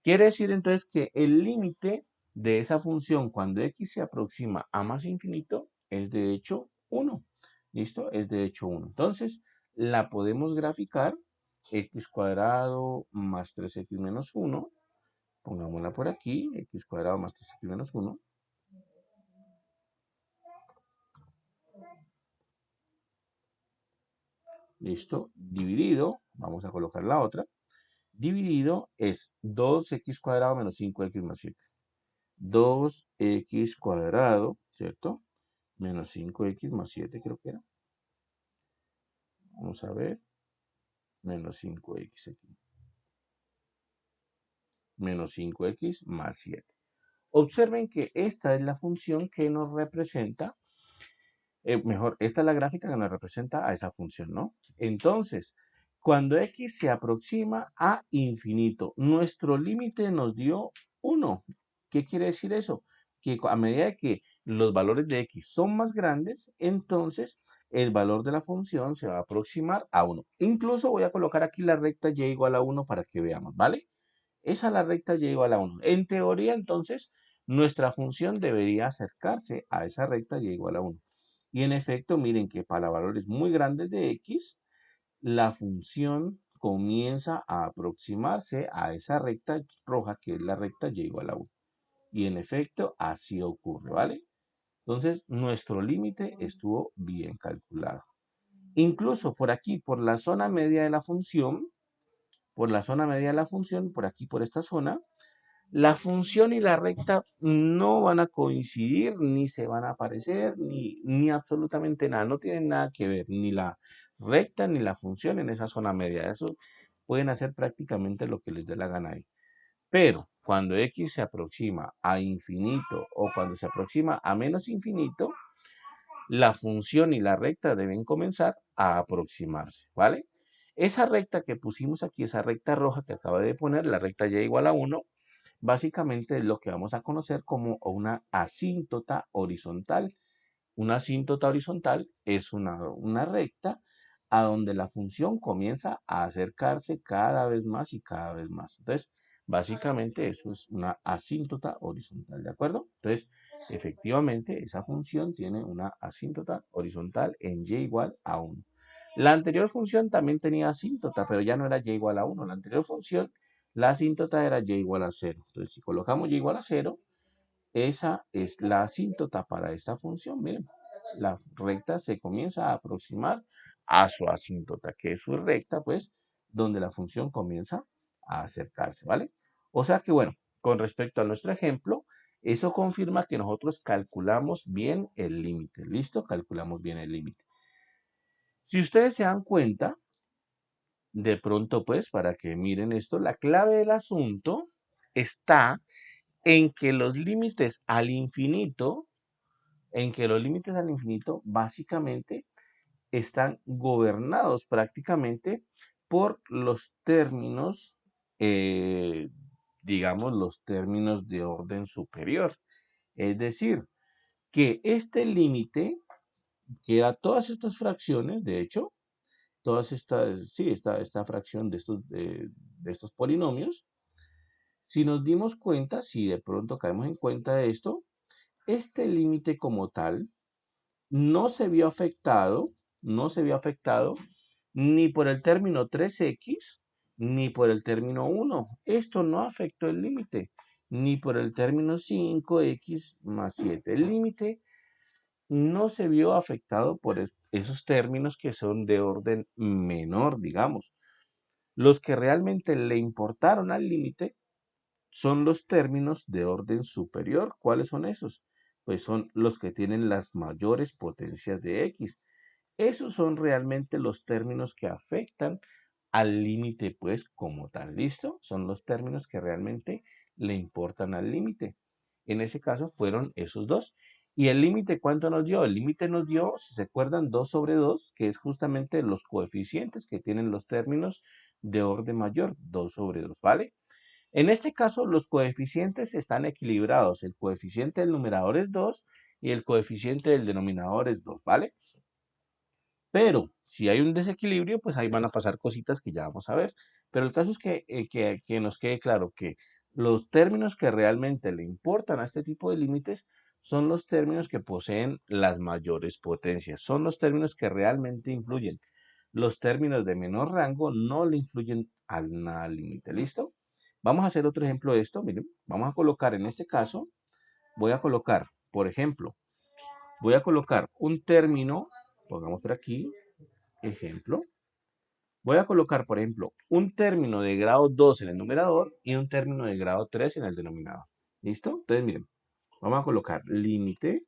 Quiere decir entonces que el límite de esa función cuando x se aproxima a más infinito es de hecho 1. ¿Listo? Es de hecho 1. Entonces, la podemos graficar x cuadrado más 3x menos 1. Pongámosla por aquí, x cuadrado más 3x menos 1. ¿Listo? Dividido, vamos a colocar la otra. Dividido es 2x cuadrado menos 5x más 7. 2x cuadrado, ¿cierto? Menos 5x más 7 creo que era. Vamos a ver. Menos 5x aquí. Menos 5x más 7. Observen que esta es la función que nos representa, mejor, esta es la gráfica que nos representa a esa función, ¿no? Entonces, cuando x se aproxima a infinito, nuestro límite nos dio 1. ¿Qué quiere decir eso? Que a medida que los valores de x son más grandes, entonces el valor de la función se va a aproximar a 1. Incluso voy a colocar aquí la recta y igual a 1 para que veamos, ¿vale? Esa es la recta y igual a 1. En teoría, entonces, nuestra función debería acercarse a esa recta y igual a 1. Y en efecto, miren que para valores muy grandes de x, la función comienza a aproximarse a esa recta roja que es la recta y igual a 1. Y en efecto, así ocurre, ¿vale? Entonces, nuestro límite estuvo bien calculado. Incluso por aquí, por la zona media de la función, por aquí, por esta zona, la función y la recta no van a coincidir, ni se van a parecer, ni absolutamente nada. No tienen nada que ver, ni la recta ni la función en esa zona media. Eso pueden hacer prácticamente lo que les dé la gana ahí. Pero cuando x se aproxima a infinito o cuando se aproxima a menos infinito, la función y la recta deben comenzar a aproximarse, ¿vale? Esa recta que pusimos aquí, esa recta roja que acaba de poner, la recta y igual a 1, básicamente es lo que vamos a conocer como una asíntota horizontal. Una asíntota horizontal es una recta a donde la función comienza a acercarse cada vez más y cada vez más. Entonces, básicamente eso es una asíntota horizontal, ¿de acuerdo? Entonces, efectivamente, esa función tiene una asíntota horizontal en y igual a 1. La anterior función también tenía asíntota, pero ya no era y igual a 1. La anterior función, la asíntota era y igual a 0. Entonces, si colocamos y igual a 0, esa es la asíntota para esta función. Miren, la recta se comienza a aproximar a su asíntota, que es su recta, pues, donde la función comienza a acercarse, ¿vale? O sea que, bueno, con respecto a nuestro ejemplo, eso confirma que nosotros calculamos bien el límite. ¿Listo? Calculamos bien el límite. Si ustedes se dan cuenta, de pronto, pues, para que miren esto, la clave del asunto está en que los límites al infinito, básicamente están gobernados prácticamente por los términos, eh, digamos, los términos de orden superior. Es decir, que este límite, que da todas estas fracciones, de hecho, todas estas, sí, esta fracción de estos polinomios, si nos dimos cuenta, si de pronto caemos en cuenta de esto, este límite como tal no se vio afectado, no se vio afectado ni por el término 3x ni por el término 1. Esto no afectó el límite, ni por el término 5x más 7. El límite no se vio afectado por esos términos que son de orden menor, digamos. Los que realmente le importaron al límite son los términos de orden superior. ¿Cuáles son esos? Pues son los que tienen las mayores potencias de x. Esos son realmente los términos que afectan al límite, pues, como tal. ¿Listo? Son los términos que realmente le importan al límite. En ese caso fueron esos dos. ¿Y el límite cuánto nos dio? El límite nos dio, si se acuerdan, 2 sobre 2, que es justamente los coeficientes que tienen los términos de orden mayor, 2 sobre 2, ¿vale? En este caso, los coeficientes están equilibrados. El coeficiente del numerador es 2 y el coeficiente del denominador es 2, ¿vale? Pero si hay un desequilibrio, pues ahí van a pasar cositas que ya vamos a ver. Pero el caso es que nos quede claro que los términos que realmente le importan a este tipo de límites son los términos que poseen las mayores potencias. Son los términos que realmente influyen. Los términos de menor rango no le influyen al nada al límite. ¿Listo? Vamos a hacer otro ejemplo de esto. Miren, vamos a colocar en este caso, voy a colocar, por ejemplo, voy a colocar un término, pongamos por aquí, ejemplo. Voy a colocar, por ejemplo, un término de grado 2 en el numerador y un término de grado 3 en el denominador. ¿Listo? Entonces, miren, vamos a colocar límite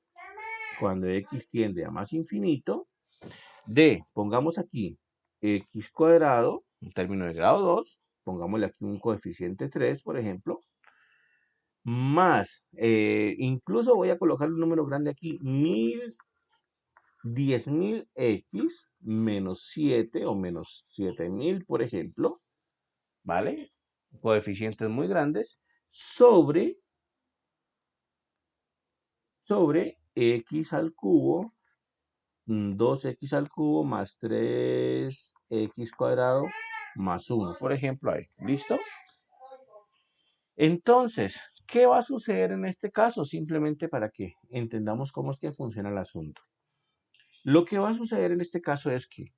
cuando x tiende a más infinito de, pongamos aquí, x cuadrado, un término de grado 2, pongámosle aquí un coeficiente 3, por ejemplo, más, incluso voy a colocar un número grande aquí, 10.000x menos 7 o menos 7.000, por ejemplo, ¿vale? Coeficientes muy grandes sobre x al cubo, 2x al cubo más 3x cuadrado más 1, por ejemplo, ahí. ¿Listo? Entonces, ¿qué va a suceder en este caso? Simplemente para que entendamos cómo es que funciona el asunto. Lo que va a suceder en este caso es que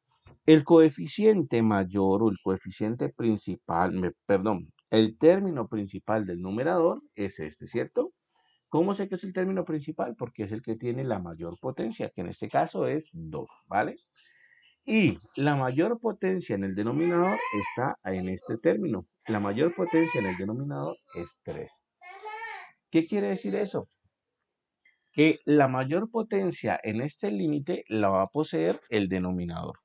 el coeficiente mayor o el coeficiente principal, perdón, el término principal del numerador es este, ¿cierto? ¿Cómo sé que es el término principal? Porque es el que tiene la mayor potencia, que en este caso es 2, ¿vale? Y la mayor potencia en el denominador está en este término. La mayor potencia en el denominador es 3. ¿Qué quiere decir eso? Que la mayor potencia en este límite la va a poseer el denominador.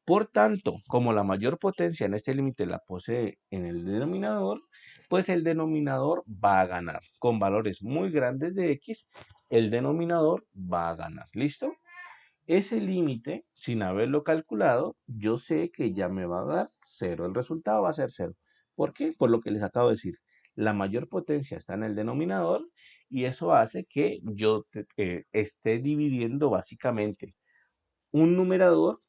Por tanto, como la mayor potencia en este límite la posee en el denominador, pues el denominador va a ganar. Con valores muy grandes de x, el denominador va a ganar. ¿Listo? Ese límite, sin haberlo calculado, yo sé que ya me va a dar 0. El resultado va a ser 0. ¿Por qué? Por lo que les acabo de decir. La mayor potencia está en el denominador y eso hace que yo esté dividiendo básicamente un numerador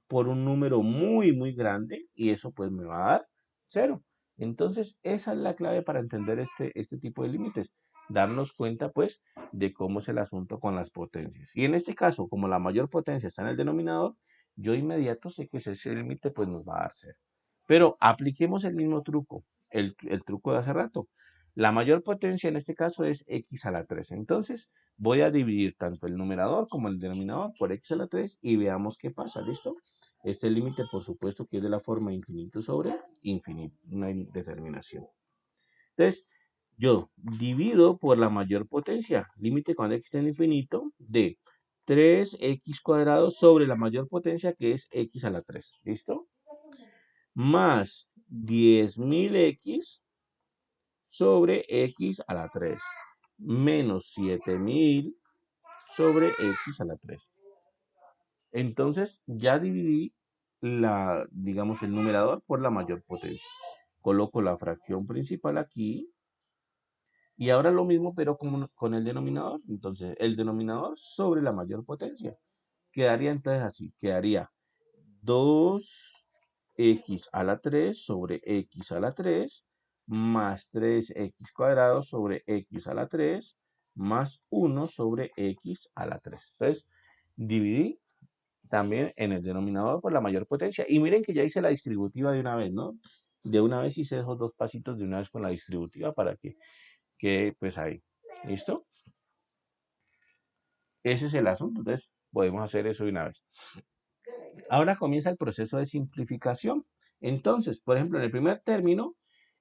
por un número muy, muy grande y eso pues me va a dar cero. Entonces, esa es la clave para entender este tipo de límites. Darnos cuenta pues de cómo es el asunto con las potencias. Y en este caso, como la mayor potencia está en el denominador, yo inmediato sé que ese límite pues nos va a dar cero. Pero apliquemos el mismo truco, el truco de hace rato. La mayor potencia en este caso es x a la 3. Entonces, voy a dividir tanto el numerador como el denominador por x a la 3 y veamos qué pasa, ¿listo? Este límite, por supuesto, que es de la forma infinito sobre infinito, una determinación. Entonces, yo divido por la mayor potencia, límite cuando x tiende a infinito, de 3x cuadrado sobre la mayor potencia que es x a la 3, ¿listo? Más 10.000x sobre x a la 3 menos 7.000 sobre x a la 3. Entonces ya dividí digamos, el numerador por la mayor potencia. Coloco la fracción principal aquí y ahora lo mismo pero con el denominador. Entonces el denominador sobre la mayor potencia. Quedaría entonces así, quedaría 2x a la 3 sobre x a la 3 más 3x cuadrado sobre x a la 3 más 1 sobre x a la 3. Entonces, dividí también en el denominador por la mayor potencia. Y miren que ya hice la distributiva de una vez, ¿no? De una vez hice esos dos pasitos de una vez con la distributiva para que quede pues ahí. ¿Listo? Ese es el asunto. Entonces, podemos hacer eso de una vez. Ahora comienza el proceso de simplificación. Entonces, por ejemplo, en el primer término,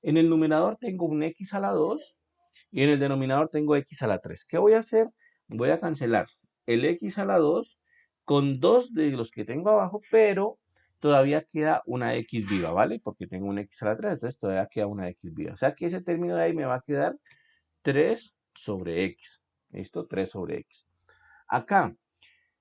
en el numerador tengo un x a la 2 y en el denominador tengo x a la 3. ¿Qué voy a hacer? Voy a cancelar el x a la 2 con dos de los que tengo abajo, pero todavía queda una x viva, ¿vale? Porque tengo un x a la 3, entonces todavía queda una x viva. O sea que ese término de ahí me va a quedar 3 sobre x. ¿Listo? 3 sobre x. Acá,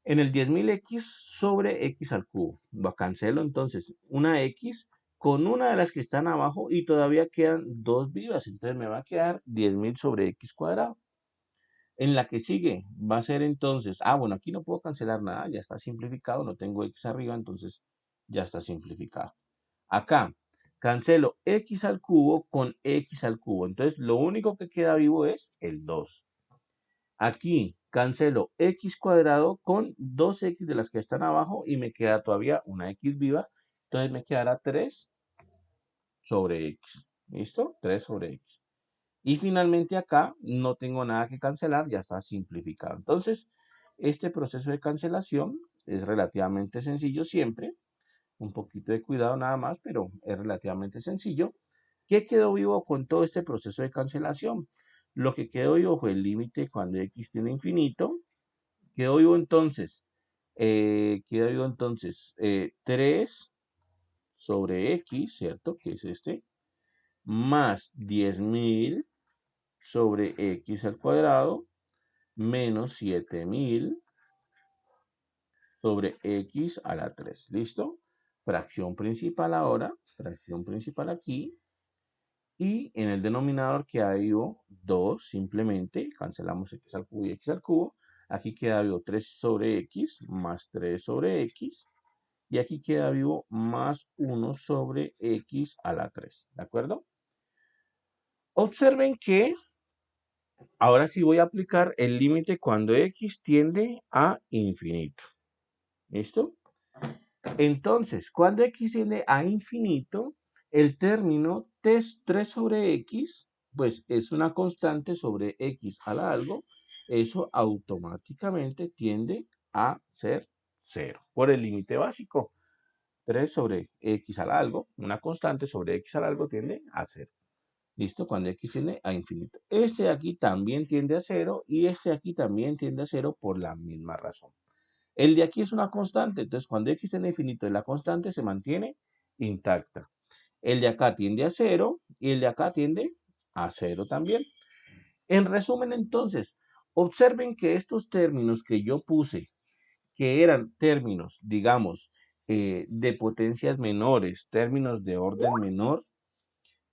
en el 10.000x sobre x al cubo. Lo cancelo entonces una x con una de las que están abajo y todavía quedan dos vivas. Entonces me va a quedar 10.000 sobre x cuadrado. En la que sigue va a ser entonces, bueno, aquí no puedo cancelar nada, ya está simplificado, no tengo x arriba, entonces ya está simplificado. Acá cancelo x al cubo con x al cubo. Entonces lo único que queda vivo es el 2. Aquí cancelo x cuadrado con 2x de las que están abajo y me queda todavía una x viva. Entonces me quedará 3 sobre x. ¿Listo? 3 sobre x. Y finalmente acá no tengo nada que cancelar, ya está simplificado. Entonces, este proceso de cancelación es relativamente sencillo siempre. Un poquito de cuidado nada más, pero es relativamente sencillo. ¿Qué quedó vivo con todo este proceso de cancelación? Lo que quedó vivo fue el límite cuando x tiene infinito. Quedó vivo entonces, queda vivo entonces 3 sobre x, ¿cierto? Que es este, más 10.000 sobre x al cuadrado, menos 7.000 sobre x a la 3. ¿Listo? Fracción principal ahora, fracción principal aquí, y en el denominador queda vivo 2, simplemente cancelamos x al cubo y x al cubo. Aquí queda vivo 3 sobre x más 3 sobre x. Y aquí queda vivo más 1 sobre x a la 3. ¿De acuerdo? Observen que ahora sí voy a aplicar el límite cuando x tiende a infinito. ¿Listo? Entonces, cuando x tiende a infinito, el término 3 sobre x, pues es una constante sobre x a la algo, eso automáticamente tiende a ser 0 por el límite básico. 3 sobre x al algo, una constante sobre x al algo tiende a 0. ¿Listo? Cuando x tiende a infinito. Este de aquí también tiende a 0 y este de aquí también tiende a 0 por la misma razón. El de aquí es una constante, entonces cuando x tiende a infinito la constante se mantiene intacta. El de acá tiende a 0 y el de acá tiende a 0 también. En resumen, entonces, observen que estos términos que yo puse, que eran términos, digamos, de potencias menores, términos de orden menor,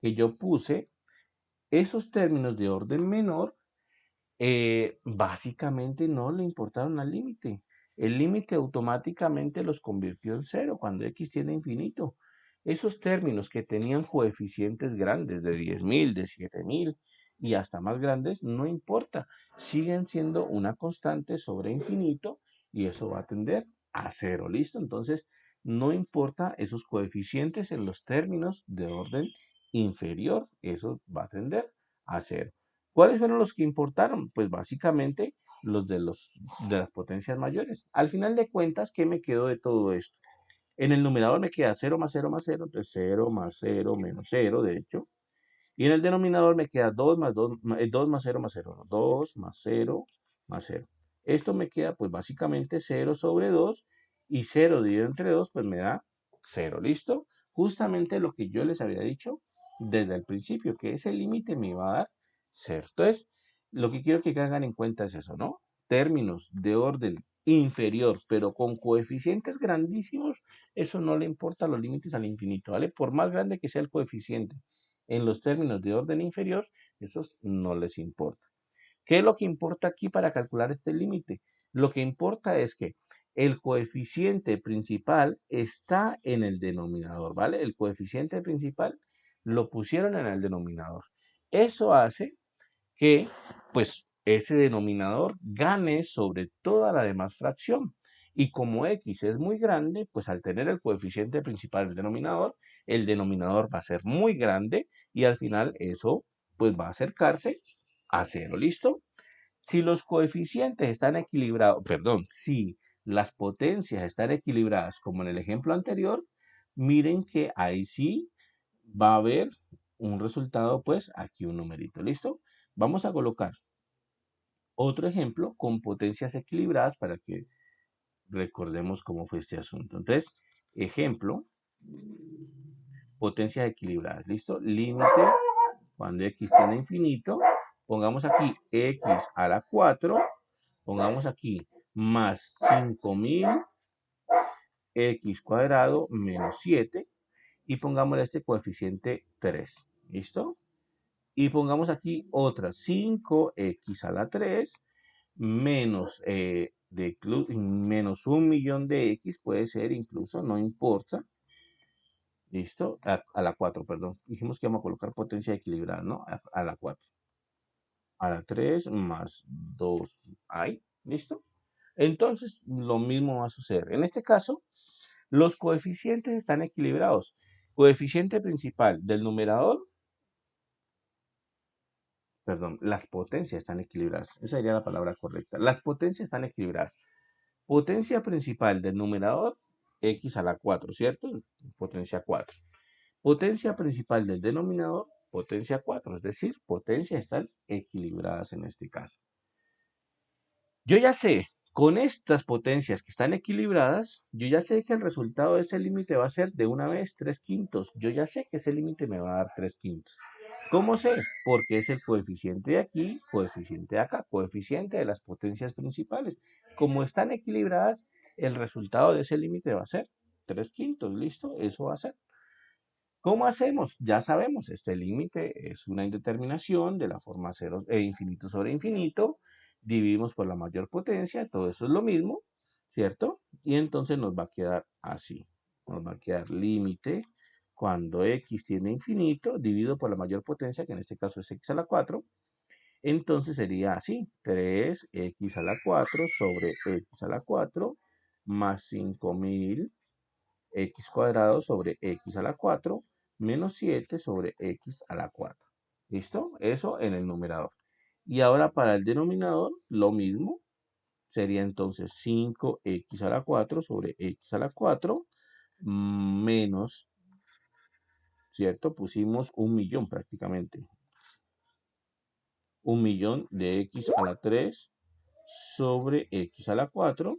que yo puse, esos términos de orden menor básicamente no le importaron al límite. El límite automáticamente los convirtió en cero cuando x tiende a infinito. Esos términos que tenían coeficientes grandes de 10.000, de 7.000 y hasta más grandes, no importa, siguen siendo una constante sobre infinito y eso va a tender a cero, ¿listo? Entonces, no importa esos coeficientes en los términos de orden inferior, eso va a tender a cero. ¿Cuáles fueron los que importaron? Pues básicamente de las potencias mayores. Al final de cuentas, ¿qué me quedó de todo esto? En el numerador me queda cero más cero más cero, entonces cero más cero menos cero, de hecho. Y en el denominador me queda 2 más 2, 2 más cero más cero, 2 más cero más cero. Esto me queda pues básicamente cero sobre 2 y cero dividido entre 2 pues me da cero, ¿listo? Justamente lo que yo les había dicho desde el principio, que ese límite me iba a dar cero. Entonces, lo que quiero que hagan en cuenta es eso, ¿no? Términos de orden inferior, pero con coeficientes grandísimos, eso no le importa los límites al infinito, ¿vale? Por más grande que sea el coeficiente en los términos de orden inferior, esos no les importa. ¿Qué es lo que importa aquí para calcular este límite? Lo que importa es que el coeficiente principal está en el denominador, ¿vale? El coeficiente principal lo pusieron en el denominador. Eso hace que, pues, ese denominador gane sobre toda la demás fracción. Y como x es muy grande, pues al tener el coeficiente principal del denominador, el denominador va a ser muy grande y al final eso, pues, va a acercarse a cero, ¿listo? Si los coeficientes están equilibrados, perdón, si las potencias están equilibradas como en el ejemplo anterior, miren que ahí sí va a haber un resultado, pues aquí un numerito, ¿listo? Vamos a colocar otro ejemplo con potencias equilibradas para que recordemos cómo fue este asunto. Entonces, ejemplo, potencias equilibradas, ¿listo? Límite cuando x tiende a infinito, pongamos aquí x a la 4, pongamos aquí más 5000 x cuadrado menos 7 y pongámosle este coeficiente 3, ¿listo? Y pongamos aquí otra 5x a la 3 menos, menos 1.000.000 de x, puede ser incluso, no importa. ¿Listo? A la 4, perdón. Dijimos que vamos a colocar potencia equilibrada, ¿no? A la 4. A la 3 más 2. Ahí, ¿listo? Entonces, lo mismo va a suceder. En este caso, los coeficientes están equilibrados. Coeficiente principal del numerador, perdón, las potencias están equilibradas. Esa sería la palabra correcta. Las potencias están equilibradas. Potencia principal del numerador, x a la 4, ¿cierto? Potencia 4. Potencia principal del denominador, potencia 4, es decir, potencias están equilibradas en este caso. Yo ya sé, con estas potencias que están equilibradas, yo ya sé que el resultado de ese límite va a ser de una vez 3 quintos. Yo ya sé que ese límite me va a dar 3 quintos. ¿Cómo sé? Porque es el coeficiente de aquí, coeficiente de acá, coeficiente de las potencias principales. Como están equilibradas, el resultado de ese límite va a ser 3 quintos. ¿Listo? Eso va a ser. ¿Cómo hacemos? Ya sabemos, este límite es una indeterminación de la forma 0 e infinito sobre infinito. Dividimos por la mayor potencia, todo eso es lo mismo, ¿cierto? Y entonces nos va a quedar así. Nos va a quedar límite cuando x tiene infinito, dividido por la mayor potencia, que en este caso es x a la 4. Entonces sería así, 3x a la 4 sobre x a la 4 más 5000 x cuadrado sobre x a la 4 menos 7 sobre x a la 4. ¿Listo? Eso en el numerador. Y ahora para el denominador, lo mismo. Sería entonces 5x a la 4 sobre x a la 4 menos, ¿cierto? Pusimos 1.000.000 prácticamente. 1.000.000 de x a la 3 sobre x a la 4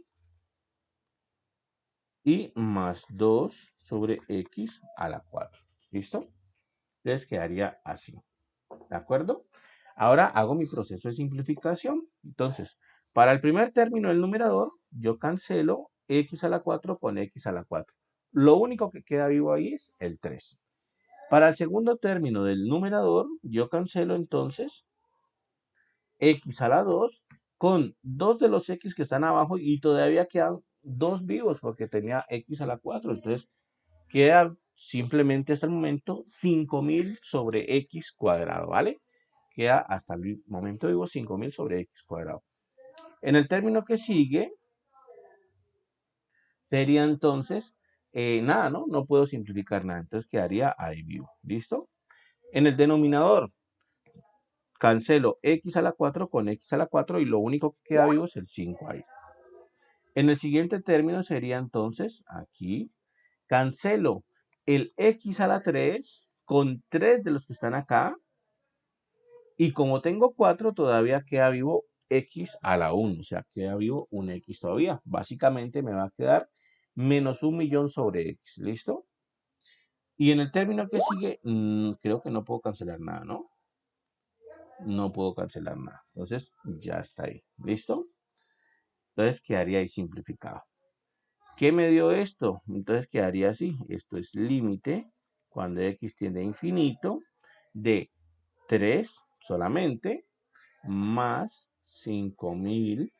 y más 2 sobre x a la 4. ¿Listo? Entonces quedaría así. ¿De acuerdo? Ahora hago mi proceso de simplificación. Entonces, para el primer término del numerador, yo cancelo x a la 4 con x a la 4. Lo único que queda vivo ahí es el 3. Para el segundo término del numerador, yo cancelo entonces x a la 2 con dos de los x que están abajo y todavía quedan dos vivos porque tenía x a la 4. Entonces queda simplemente hasta el momento 5000 sobre x cuadrado, ¿vale? Queda hasta el momento vivo 5000 sobre x cuadrado. En el término que sigue sería entonces, nada, ¿no? No puedo simplificar nada, entonces quedaría ahí vivo, ¿listo? En el denominador cancelo x a la 4 con x a la 4 y lo único que queda vivo es el 5 ahí. En el siguiente término sería entonces, aquí, cancelo el x a la 3 con 3 de los que están acá. Y como tengo 4, todavía queda vivo x a la 1. O sea, queda vivo un x todavía. Básicamente me va a quedar menos 1.000.000 sobre x. ¿Listo? Y en el término que sigue, creo que no puedo cancelar nada, ¿no? No puedo cancelar nada. Entonces, ya está ahí. ¿Listo? Entonces, quedaría ahí simplificado. ¿Qué me dio esto? Entonces quedaría así. Esto es límite cuando x tiende a infinito de 3 solamente más 5000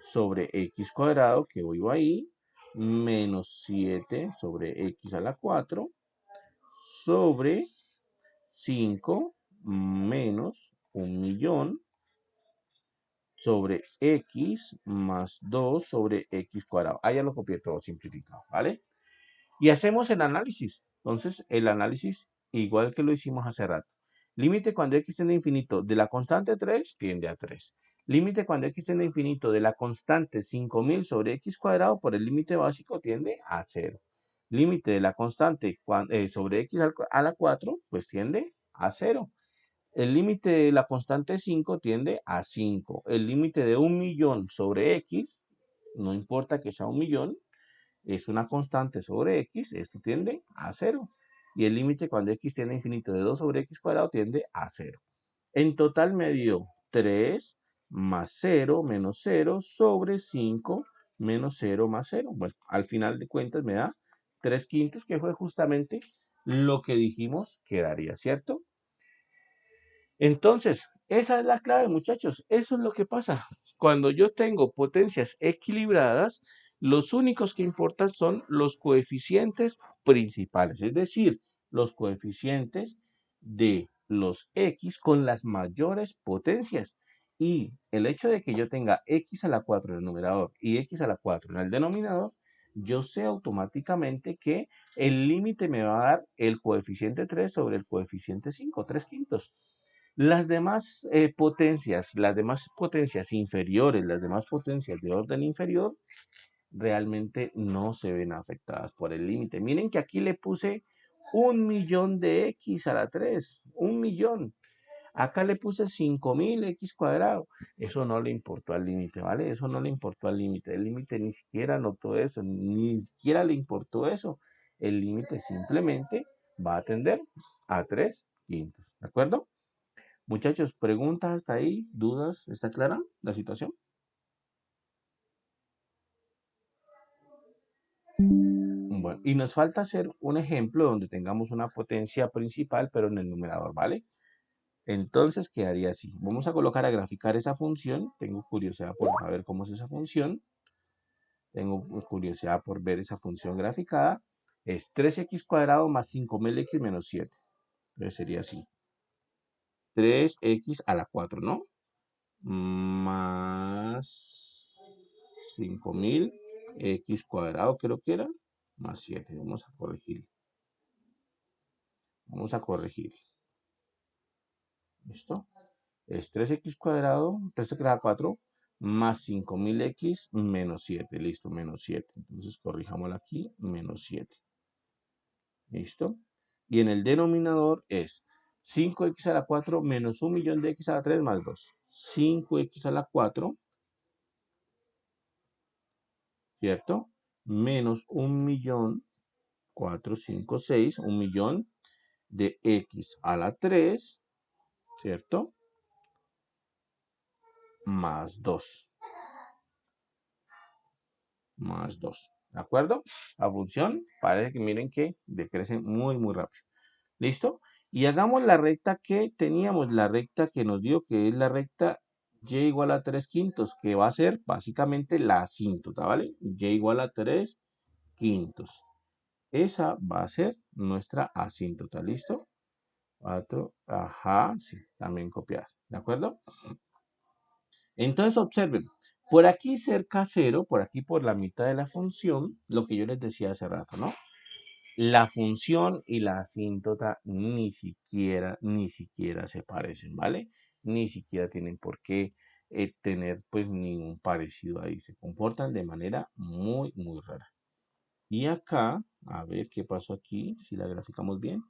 sobre x cuadrado, que voy ahí, menos 7 sobre x a la 4 sobre 5 menos 1.000.000 sobre x más 2 sobre x cuadrado. Ah, ya lo copié todo simplificado, ¿vale? Y hacemos el análisis. Entonces, el análisis igual que lo hicimos hace rato. Límite cuando x tiende a infinito de la constante 3 tiende a 3. Límite cuando x tiende a infinito de la constante 5000 sobre x cuadrado por el límite básico tiende a 0. Límite de la constante sobre x a la 4 pues tiende a 0. El límite de la constante 5 tiende a 5. El límite de 1.000.000 sobre x, no importa que sea 1.000.000, es una constante sobre x, esto tiende a 0. Y el límite cuando x tiende a infinito de 2 sobre x cuadrado tiende a 0. En total me dio 3 más 0 menos 0 sobre 5 menos 0 más 0. Bueno, al final de cuentas me da 3 quintos, que fue justamente lo que dijimos que daría, ¿cierto? Entonces, esa es la clave, muchachos. Eso es lo que pasa. Cuando yo tengo potencias equilibradas, los únicos que importan son los coeficientes principales, es decir, los coeficientes de los x con las mayores potencias. Y el hecho de que yo tenga x a la 4 en el numerador y x a la 4 en el denominador, yo sé automáticamente que el límite me va a dar el coeficiente 3 sobre el coeficiente 5, 3 quintos. Las demás potencias inferiores, las demás potencias de orden inferior, realmente no se ven afectadas por el límite. Miren que aquí le puse 1.000.000 de x a la 3, 1.000.000. Acá le puse 5000 x cuadrado. Eso no le importó al límite, ¿vale? Eso no le importó al límite. El límite ni siquiera notó eso, ni siquiera le importó eso. El límite simplemente va a tender a 3 quintos, ¿de acuerdo? Muchachos, preguntas hasta ahí, dudas, ¿está clara la situación? Bueno, y nos falta hacer un ejemplo donde tengamos una potencia principal, pero en el numerador, ¿vale? Entonces quedaría así. Vamos a colocar a graficar esa función. Tengo curiosidad por saber cómo es esa función. Tengo curiosidad por ver esa función graficada. Es 3x cuadrado más 5000x menos 7. Entonces sería así. 3x a la 4, ¿no? Más 5000 x cuadrado creo que era, más 7. Vamos a corregir. Vamos a corregir. ¿Listo? Es 3x cuadrado, 3 a la 4, más 5000x menos 7. Listo, menos 7. Entonces corrijámoslo aquí, menos 7. ¿Listo? Y en el denominador es 5x a la 4 menos 1.000.000 de x a la 3 más 2. 5x a la 4, ¿cierto? Menos 1.000.000, 4, 5, 6, 1.000.000 de x a la 3, ¿cierto? Más 2. Más 2. ¿De acuerdo? La función parece que miren que decrece muy, muy rápido. ¿Listo? Y hagamos la recta que teníamos, la recta que nos dio, que es la recta y igual a 3 quintos, que va a ser básicamente la asíntota, ¿vale? Y igual a 3 quintos. Esa va a ser nuestra asíntota, ¿listo? 4, ajá, sí, también copiar, ¿de acuerdo? Entonces observen, por aquí cerca a cero, por aquí por la mitad de la función, lo que yo les decía hace rato, ¿no? La función y la asíntota ni siquiera se parecen, ¿vale? Ni siquiera tienen por qué tener pues ningún parecido ahí. Se comportan de manera muy, muy rara. Y acá, a ver qué pasó aquí, si la graficamos bien.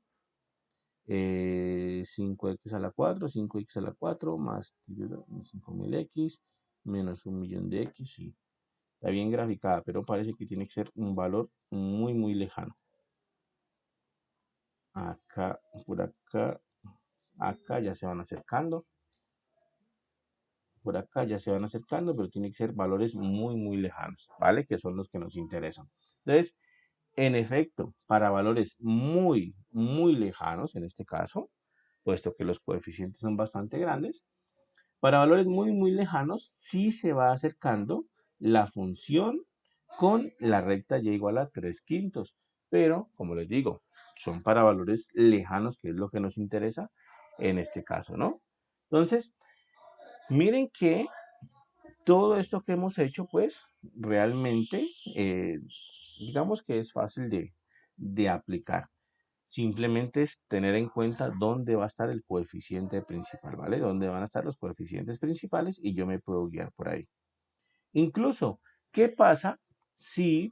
5x a la 4, 5x a la 4 más 5000x menos 1.000.000 de x, sí. Está bien graficada, pero parece que tiene que ser un valor muy, muy lejano. Acá, por acá, acá ya se van acercando. Por acá ya se van acercando, pero tiene que ser valores muy, muy lejanos, ¿vale? Que son los que nos interesan. Entonces, en efecto, para valores muy, muy lejanos, en este caso, puesto que los coeficientes son bastante grandes, para valores muy, muy lejanos, sí se va acercando la función con la recta y igual a 3 quintos. Pero, como les digo, son para valores lejanos, que es lo que nos interesa en este caso, ¿no? Entonces, miren que todo esto que hemos hecho, pues, realmente, digamos que es fácil de aplicar. Simplemente es tener en cuenta dónde va a estar el coeficiente principal, ¿vale? Dónde van a estar los coeficientes principales y yo me puedo guiar por ahí. Incluso, ¿qué pasa si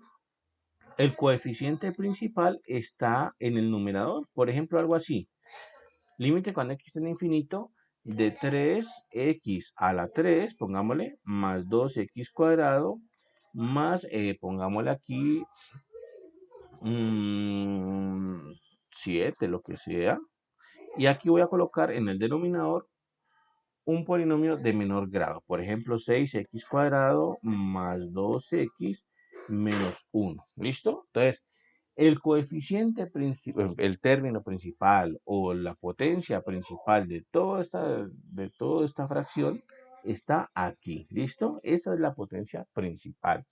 el coeficiente principal está en el numerador? Por ejemplo, algo así. Límite cuando x tiende a infinito de 3x a la 3, pongámosle, más 2x cuadrado, más, pongámosle aquí, 7, lo que sea. Y aquí voy a colocar en el denominador un polinomio de menor grado. Por ejemplo, 6x cuadrado más 2x menos 1. ¿Listo? Entonces, el coeficiente principal, el término principal o la potencia principal de toda esta fracción está aquí. ¿Listo? Esa es la potencia principal.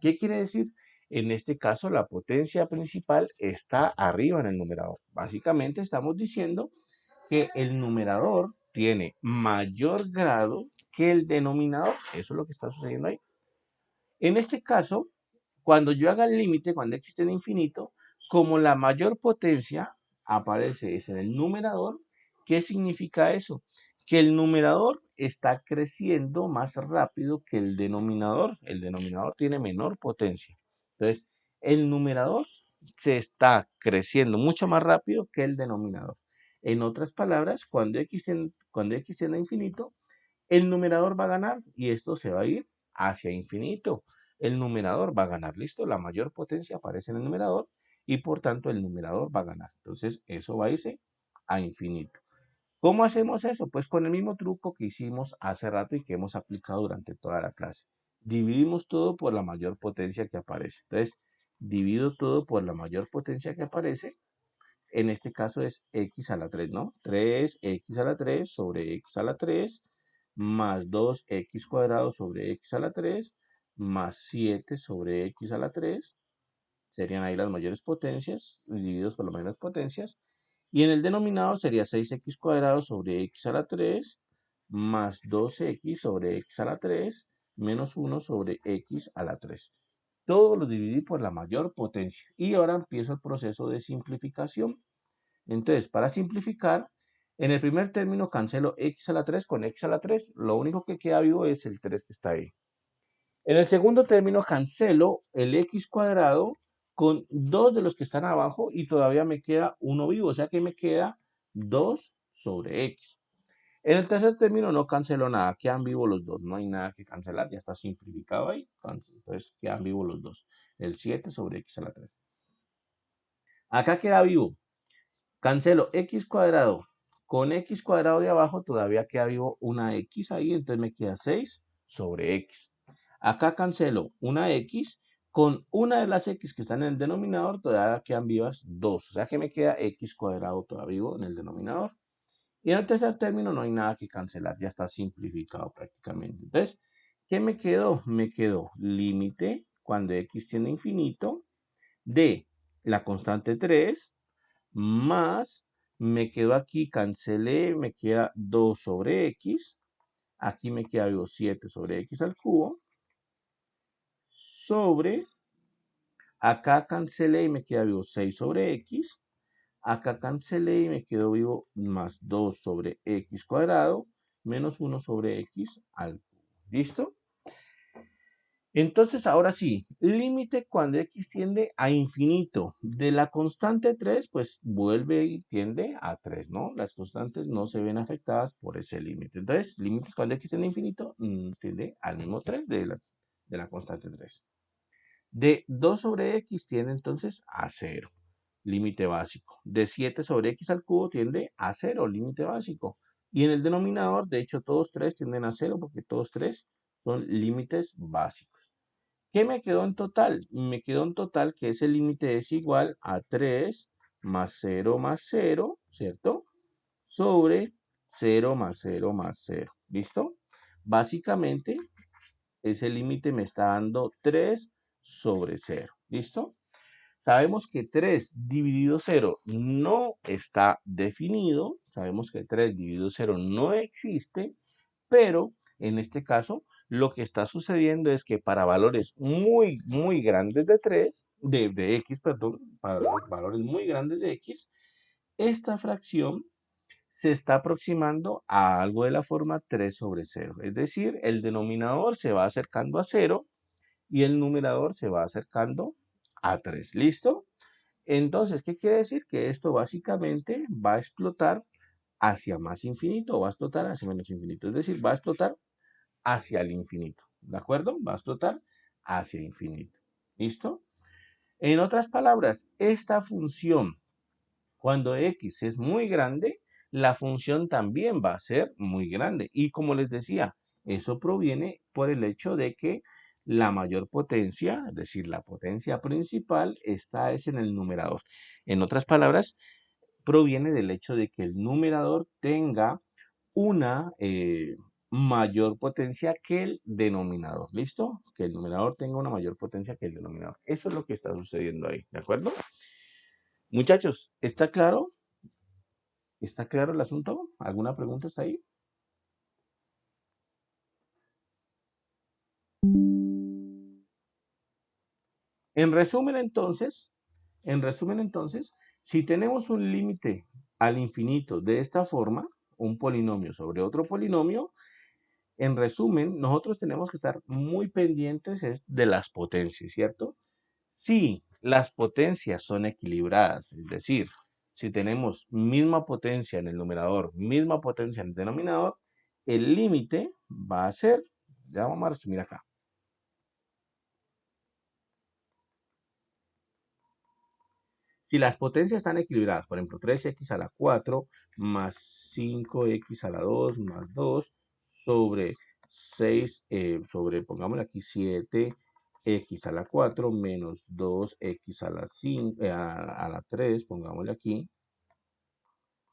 ¿Qué quiere decir? En este caso, la potencia principal está arriba en el numerador. Básicamente estamos diciendo que el numerador tiene mayor grado que el denominador. Eso es lo que está sucediendo ahí. En este caso, cuando yo haga el límite, cuando x tiende a infinito, como la mayor potencia aparece es en el numerador, ¿qué significa eso? Que el numerador está creciendo más rápido que el denominador. El denominador tiene menor potencia. Entonces, el numerador se está creciendo mucho más rápido que el denominador. En otras palabras, cuando x tiende a infinito, el numerador va a ganar y esto se va a ir hacia infinito. El numerador va a ganar, ¿listo? La mayor potencia aparece en el numerador y por tanto el numerador va a ganar. Entonces eso va a irse a infinito. ¿Cómo hacemos eso? Pues con el mismo truco que hicimos hace rato y que hemos aplicado durante toda la clase. Dividimos todo por la mayor potencia que aparece. Entonces, divido todo por la mayor potencia que aparece. En este caso es x a la 3, ¿no? 3x a la 3 sobre x a la 3 más 2x cuadrado sobre x a la 3 más 7 sobre x a la 3. Serían ahí las mayores potencias divididos por las menores potencias. Y en el denominador sería 6x cuadrado sobre x a la 3 más 2x sobre x a la 3 menos 1 sobre x a la 3. Todo lo dividí por la mayor potencia. Y ahora empiezo el proceso de simplificación. Entonces, para simplificar, en el primer término cancelo x a la 3 con x a la 3. Lo único que queda vivo es el 3 que está ahí. En el segundo término cancelo el x cuadrado con dos de los que están abajo y todavía me queda uno vivo. O sea que me queda 2 sobre x. En el tercer término no cancelo nada. Quedan vivos los dos. No hay nada que cancelar. Ya está simplificado ahí. Entonces quedan vivos los dos. El 7 sobre x a la 3. Acá queda vivo. Cancelo x cuadrado con x cuadrado de abajo, todavía queda vivo una x ahí, entonces me queda 6 sobre x. Acá cancelo una x con una de las x que están en el denominador, todavía quedan vivas 2. O sea que me queda x cuadrado todavía vivo en el denominador. Y en el tercer término no hay nada que cancelar, ya está simplificado prácticamente. Entonces, ¿qué me quedó? Me quedó límite cuando x tiende a infinito de la constante 3 más, me quedo aquí, cancelé, me queda 2 sobre x, aquí me queda algo 7 sobre x al cubo, sobre, acá cancelé y me queda vivo 6 sobre x, acá cancelé y me quedo vivo más 2 sobre x cuadrado menos 1 sobre x al cubo. ¿Listo? Entonces, ahora sí, límite cuando x tiende a infinito. De la constante 3, pues vuelve y tiende a 3, ¿no? Las constantes no se ven afectadas por ese límite. Entonces, límites cuando x tiende a infinito, tiende al mismo 3 de la constante 3. De 2 sobre x tiende entonces a 0, límite básico. De 7 sobre x al cubo tiende a 0, límite básico. Y en el denominador, de hecho, todos tres tienden a 0 porque todos tres son límites básicos. ¿Qué me quedó en total? Me quedó en total que ese límite es igual a 3 más 0 más 0, ¿cierto? Sobre 0 más 0 más 0. ¿Listo? Básicamente, ese límite me está dando 3 sobre 0. ¿Listo? Sabemos que 3 dividido 0 no está definido. Sabemos que 3 dividido 0 no existe, pero en este caso lo que está sucediendo es que para valores muy, muy grandes de 3, de x, perdón, para valores muy grandes de x, esta fracción se está aproximando a algo de la forma 3 sobre 0. Es decir, el denominador se va acercando a 0 y el numerador se va acercando a 3. ¿Listo? Entonces, ¿qué quiere decir? Que esto básicamente va a explotar hacia más infinito o va a explotar hacia menos infinito. Es decir, va a explotar hacia el infinito. ¿De acuerdo? Va a explotar hacia infinito. ¿Listo? En otras palabras, esta función, cuando x es muy grande, la función también va a ser muy grande. Y como les decía, eso proviene por el hecho de que la mayor potencia, es decir, la potencia principal, está es en el numerador. En otras palabras, proviene del hecho de que el numerador tenga una mayor potencia que el denominador. ¿Listo? Que el numerador tenga una mayor potencia que el denominador. Eso es lo que está sucediendo ahí. ¿De acuerdo? Muchachos, ¿está claro? ¿Está claro el asunto? ¿Alguna pregunta está ahí? En resumen, entonces, si tenemos un límite al infinito de esta forma, un polinomio sobre otro polinomio, en resumen, nosotros tenemos que estar muy pendientes de las potencias, ¿cierto? Si las potencias son equilibradas, es decir, si tenemos misma potencia en el numerador, misma potencia en el denominador, el límite va a ser, ya vamos a resumir acá. Si las potencias están equilibradas, por ejemplo, 3x a la 4 más 5x a la 2 más 2 sobre 6, pongámosle aquí 7x a la 4 menos 2x a la 5, a la 3, pongámosle aquí,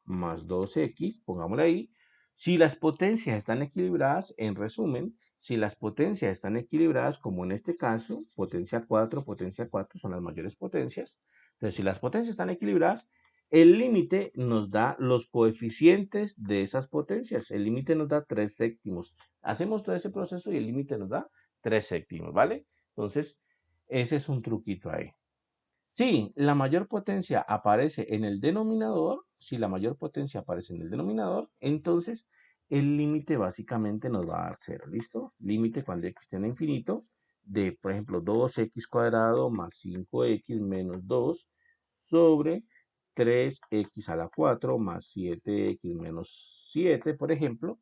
más 2x, pongámosle ahí. Si las potencias están equilibradas, en resumen, si las potencias están equilibradas, como en este caso, potencia 4 son las mayores potencias. Entonces, si las potencias están equilibradas, el límite nos da los coeficientes de esas potencias. El límite nos da 3 séptimos. Hacemos todo ese proceso y el límite nos da 3 séptimos, ¿vale? Entonces, ese es un truquito ahí. Si la mayor potencia aparece en el denominador, si la mayor potencia aparece en el denominador, entonces el límite básicamente nos va a dar 0, ¿listo? Límite cuando x tiende a infinito de, por ejemplo, 2x cuadrado más 5x menos 2 sobre 3x a la 4 más 7x menos 7, por ejemplo.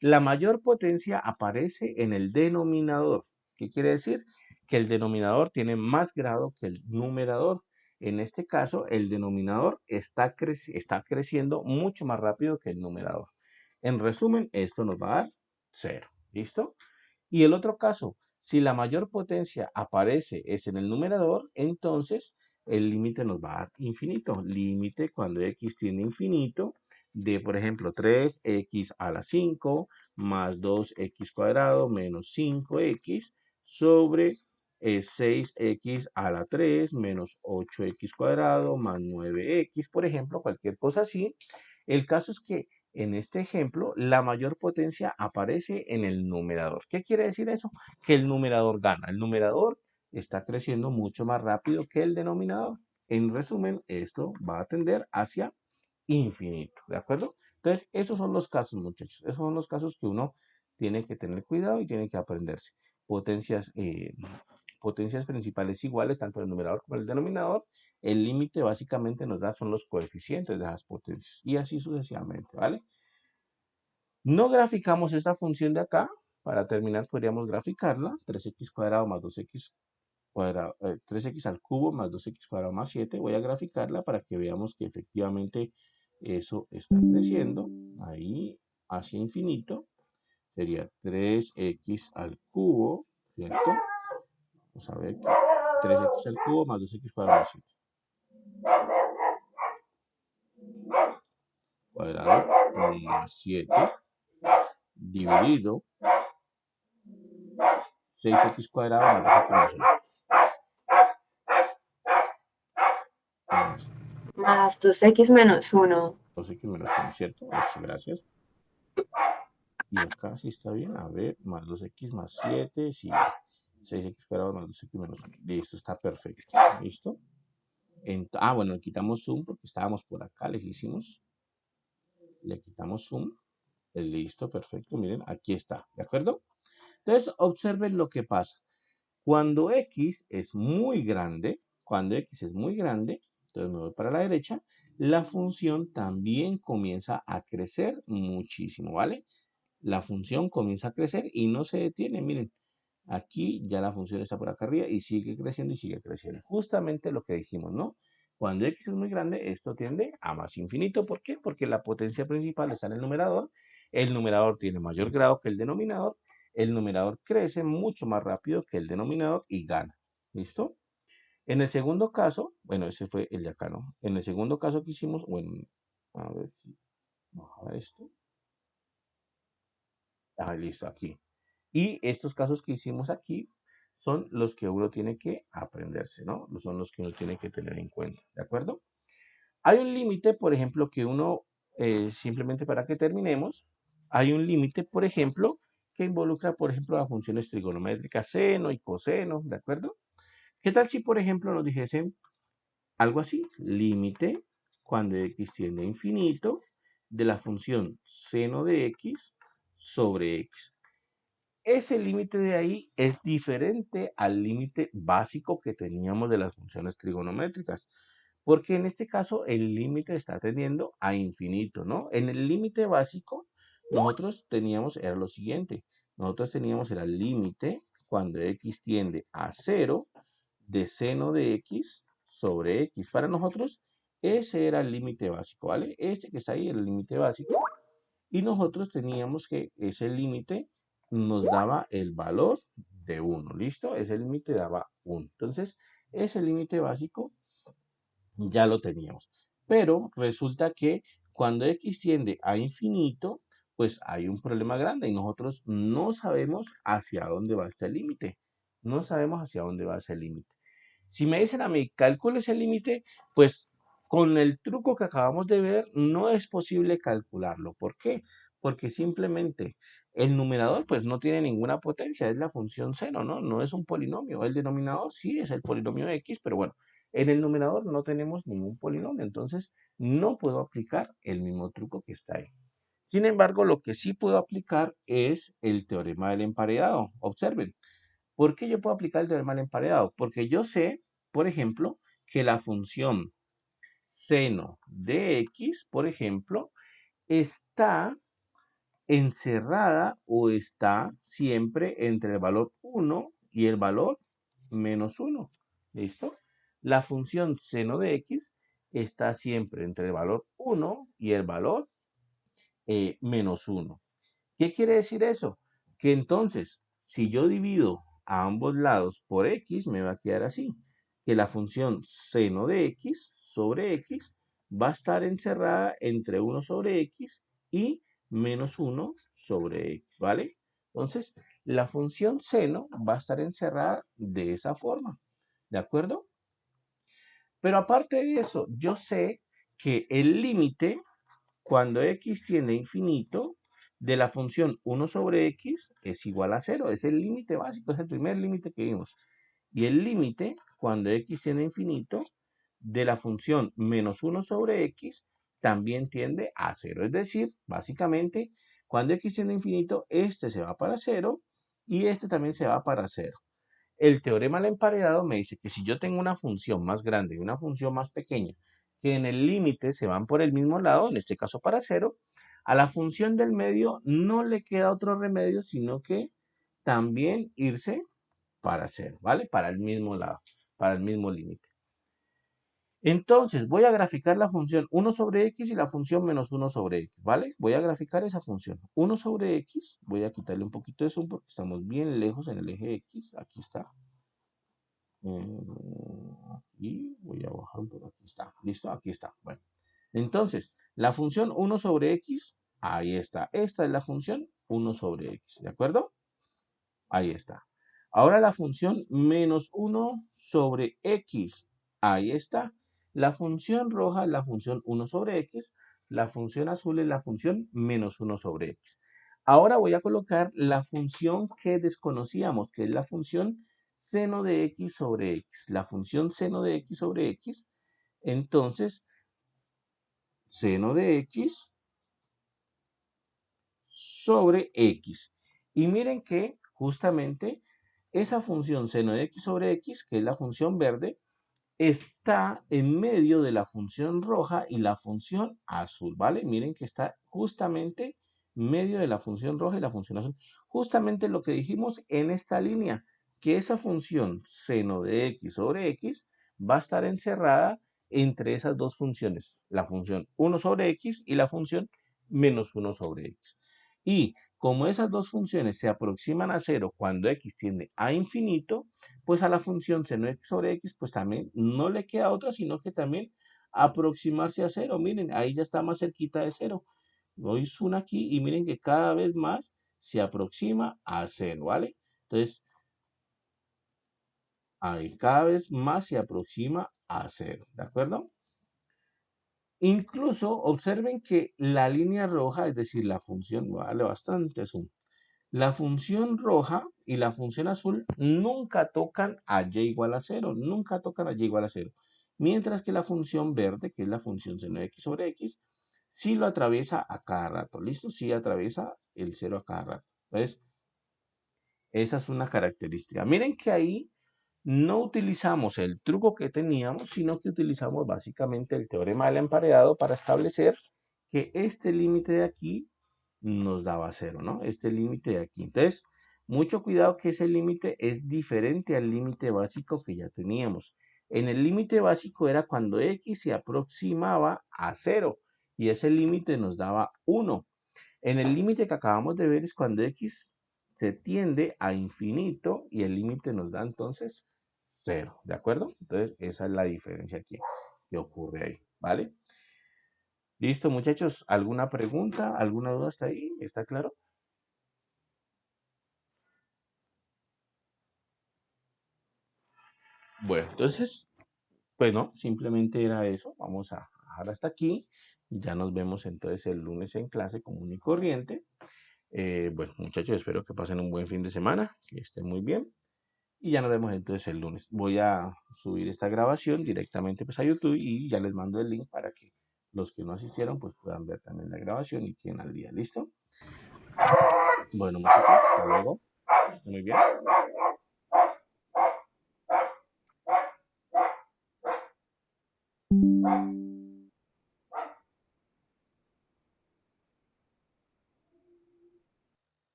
La mayor potencia aparece en el denominador. ¿Qué quiere decir? Que el denominador tiene más grado que el numerador. En este caso, el denominador está creciendo mucho más rápido que el numerador. En resumen, esto nos va a dar 0. ¿Listo? Y el otro caso, si la mayor potencia aparece es en el numerador, entonces el límite nos va a dar infinito. Límite cuando x tiene infinito de, por ejemplo, 3x a la 5 más 2x cuadrado menos 5x sobre 6x a la 3 menos 8x cuadrado más 9x, por ejemplo, cualquier cosa así. El caso es que en este ejemplo la mayor potencia aparece en el numerador. ¿Qué quiere decir eso? Que el numerador gana. El numerador está creciendo mucho más rápido que el denominador. En resumen, esto va a tender hacia infinito, ¿de acuerdo? Entonces, esos son los casos, muchachos. Esos son los casos que uno tiene que tener cuidado y tiene que aprenderse. Potencias, potencias principales iguales, tanto el numerador como el denominador. El límite básicamente nos da son los coeficientes de esas potencias y así sucesivamente, ¿vale? No graficamos esta función de acá. Para terminar, podríamos graficarla. 3x cuadrado más 2x cuadrado, 3x al cubo más 2x cuadrado más 7. Voy a graficarla para que veamos que efectivamente eso está creciendo. Ahí hacia infinito. Sería 3x al cubo, ¿cierto? Vamos a ver. 3x al cubo más 2x cuadrado más 7. Cuadrado más 7 dividido 6x cuadrado más 2x más 1. Más 2x menos 1. 2x menos 1, ¿cierto? Gracias. Y acá sí está bien. A ver, más 2x más 7, sí. 6x cuadrado más 2x menos 1. Listo, está perfecto. ¿Listo? Bueno, le quitamos zoom porque estábamos por acá, le hicimos. Le quitamos zoom. Listo, perfecto. Miren, aquí está. ¿De acuerdo? Entonces, observen lo que pasa. Cuando x es muy grande, entonces me voy para la derecha, la función también comienza a crecer muchísimo, ¿vale? La función comienza a crecer y no se detiene. Miren, aquí ya la función está por acá arriba y sigue creciendo y sigue creciendo. Justamente lo que dijimos, ¿no? Cuando x es muy grande, esto tiende a más infinito. ¿Por qué? Porque la potencia principal está en el numerador tiene mayor grado que el numerador crece mucho más rápido que el denominador y gana. ¿Listo? En el segundo caso, bueno, ese fue el de acá, ¿no? En el segundo caso que hicimos, bueno, a ver si baja esto. Listo, aquí. Y estos casos que hicimos aquí son los que uno tiene que aprenderse, ¿no? Son los que uno tiene que tener en cuenta, ¿de acuerdo? Hay un límite, por ejemplo, que uno, simplemente para que terminemos, hay un límite, por ejemplo, que involucra, por ejemplo, las funciones trigonométricas seno y coseno, ¿de acuerdo? ¿Qué tal si, por ejemplo, nos dijesen algo así? Límite, cuando x tiende a infinito, de la función seno de x sobre x. Ese límite de ahí es diferente al límite básico que teníamos de las funciones trigonométricas, porque en este caso el límite está tendiendo a infinito, ¿no? En el límite básico nosotros teníamos, era lo siguiente, nosotros teníamos el límite cuando x tiende a 0 de seno de x sobre x. Para nosotros ese era el límite básico, ¿vale? Este que está ahí, el límite básico. Y nosotros teníamos que ese límite nos daba el valor de 1, ¿listo? Ese límite daba 1. Entonces, ese límite básico ya lo teníamos. Pero resulta que cuando x tiende a infinito, pues hay un problema grande y nosotros no sabemos hacia dónde va este límite. No sabemos hacia dónde va ese límite. Si me dicen a mí, calcules el límite, pues con el truco que acabamos de ver, no es posible calcularlo. ¿Por qué? Porque simplemente el numerador pues no tiene ninguna potencia, es la función seno, ¿no? No es un polinomio. El denominador sí es el polinomio x, pero bueno, en el numerador no tenemos ningún polinomio, entonces no puedo aplicar el mismo truco que está ahí. Sin embargo, lo que sí puedo aplicar es el teorema del emparedado. Observen, ¿por qué yo puedo aplicar el teorema del emparedado? Porque yo sé, por ejemplo, que la función seno de x, por ejemplo, está encerrada o está siempre entre el valor 1 y el valor menos 1. ¿Listo? La función seno de x está siempre entre el valor 1 y el valor menos 1. ¿Qué quiere decir eso? Que entonces, si yo divido a ambos lados por x, me va a quedar así, que la función seno de x sobre x va a estar encerrada entre 1 sobre x y menos 1 sobre x, ¿vale? Entonces, la función seno va a estar encerrada de esa forma, ¿de acuerdo? Pero aparte de eso, yo sé que el límite, cuando x tiende a infinito, de la función 1 sobre x es igual a 0. Es el límite básico, es el primer límite que vimos. Y el límite, cuando x tiende a infinito, de la función menos 1 sobre x, también tiende a 0. Es decir, básicamente, cuando x tiende a infinito, este se va para 0 y este también se va para 0. El teorema del emparedado me dice que si yo tengo una función más grande y una función más pequeña, que en el límite se van por el mismo lado, en este caso para 0, a la función del medio no le queda otro remedio, sino que también irse para 0, ¿vale? Para el mismo lado, para el mismo límite. Entonces, voy a graficar la función 1 sobre x y la función menos 1 sobre x, ¿vale? Voy a graficar esa función. 1 sobre x, voy a quitarle un poquito de zoom porque estamos bien lejos en el eje x, aquí está. Y voy a bajar por aquí está. ¿Listo? Aquí está. Bueno. Entonces, la función 1 sobre x, ahí está. Esta es la función 1 sobre x. ¿De acuerdo? Ahí está. Ahora la función menos 1 sobre x. Ahí está. La función roja es la función 1 sobre x. La función azul es la función menos 1 sobre x. Ahora voy a colocar la función que desconocíamos, que es la función seno de x sobre x. La función seno de x sobre x. Entonces, seno de x sobre x. Y miren que justamente esa función seno de x sobre x, que es la función verde, está en medio de la función roja y la función azul, ¿vale? Miren que está justamente en medio de la función roja y la función azul. Justamente lo que dijimos en esta línea, que esa función seno de x sobre x va a estar encerrada entre esas dos funciones, la función 1 sobre x y la función menos 1 sobre x. Y como esas dos funciones se aproximan a 0 cuando x tiende a infinito, pues a la función seno de x sobre x, pues también no le queda otra, sino que también aproximarse a 0. Miren, ahí ya está más cerquita de 0. Doy zoom aquí y miren que cada vez más se aproxima a 0, ¿vale? Entonces, ahí cada vez más se aproxima a 0, ¿de acuerdo? Incluso observen que la línea roja, es decir, la función, vale bastante zoom. La función roja y la función azul nunca tocan a y igual a 0, nunca tocan a y igual a 0. Mientras que la función verde, que es la función seno de x sobre x, sí lo atraviesa a cada rato, ¿listo? Sí atraviesa el 0 a cada rato. Entonces, esa es una característica. Miren que ahí no utilizamos el truco que teníamos, sino que utilizamos básicamente el teorema del emparedado para establecer que este límite de aquí nos daba 0, ¿no? Este límite de aquí. Entonces, mucho cuidado que ese límite es diferente al límite básico que ya teníamos. En el límite básico era cuando x se aproximaba a 0 y ese límite nos daba 1. En el límite que acabamos de ver es cuando x se tiende a infinito y el límite nos da entonces 0, ¿de acuerdo? Entonces, esa es la diferencia aquí que ocurre ahí, ¿vale? Listo, muchachos. ¿Alguna pregunta? ¿Alguna duda hasta ahí? ¿Está claro? Bueno, entonces, pues no, simplemente era eso. Vamos a dejar hasta aquí. Ya nos vemos entonces el lunes en clase común y corriente. Bueno, muchachos, espero que pasen un buen fin de semana, que estén muy bien. Y ya nos vemos entonces el lunes. Voy a subir esta grabación directamente pues a YouTube y ya les mando el link para que los que no asistieron pues puedan ver también la grabación y queden al día. ¿Listo? Bueno, muchachos, hasta luego. Muy bien.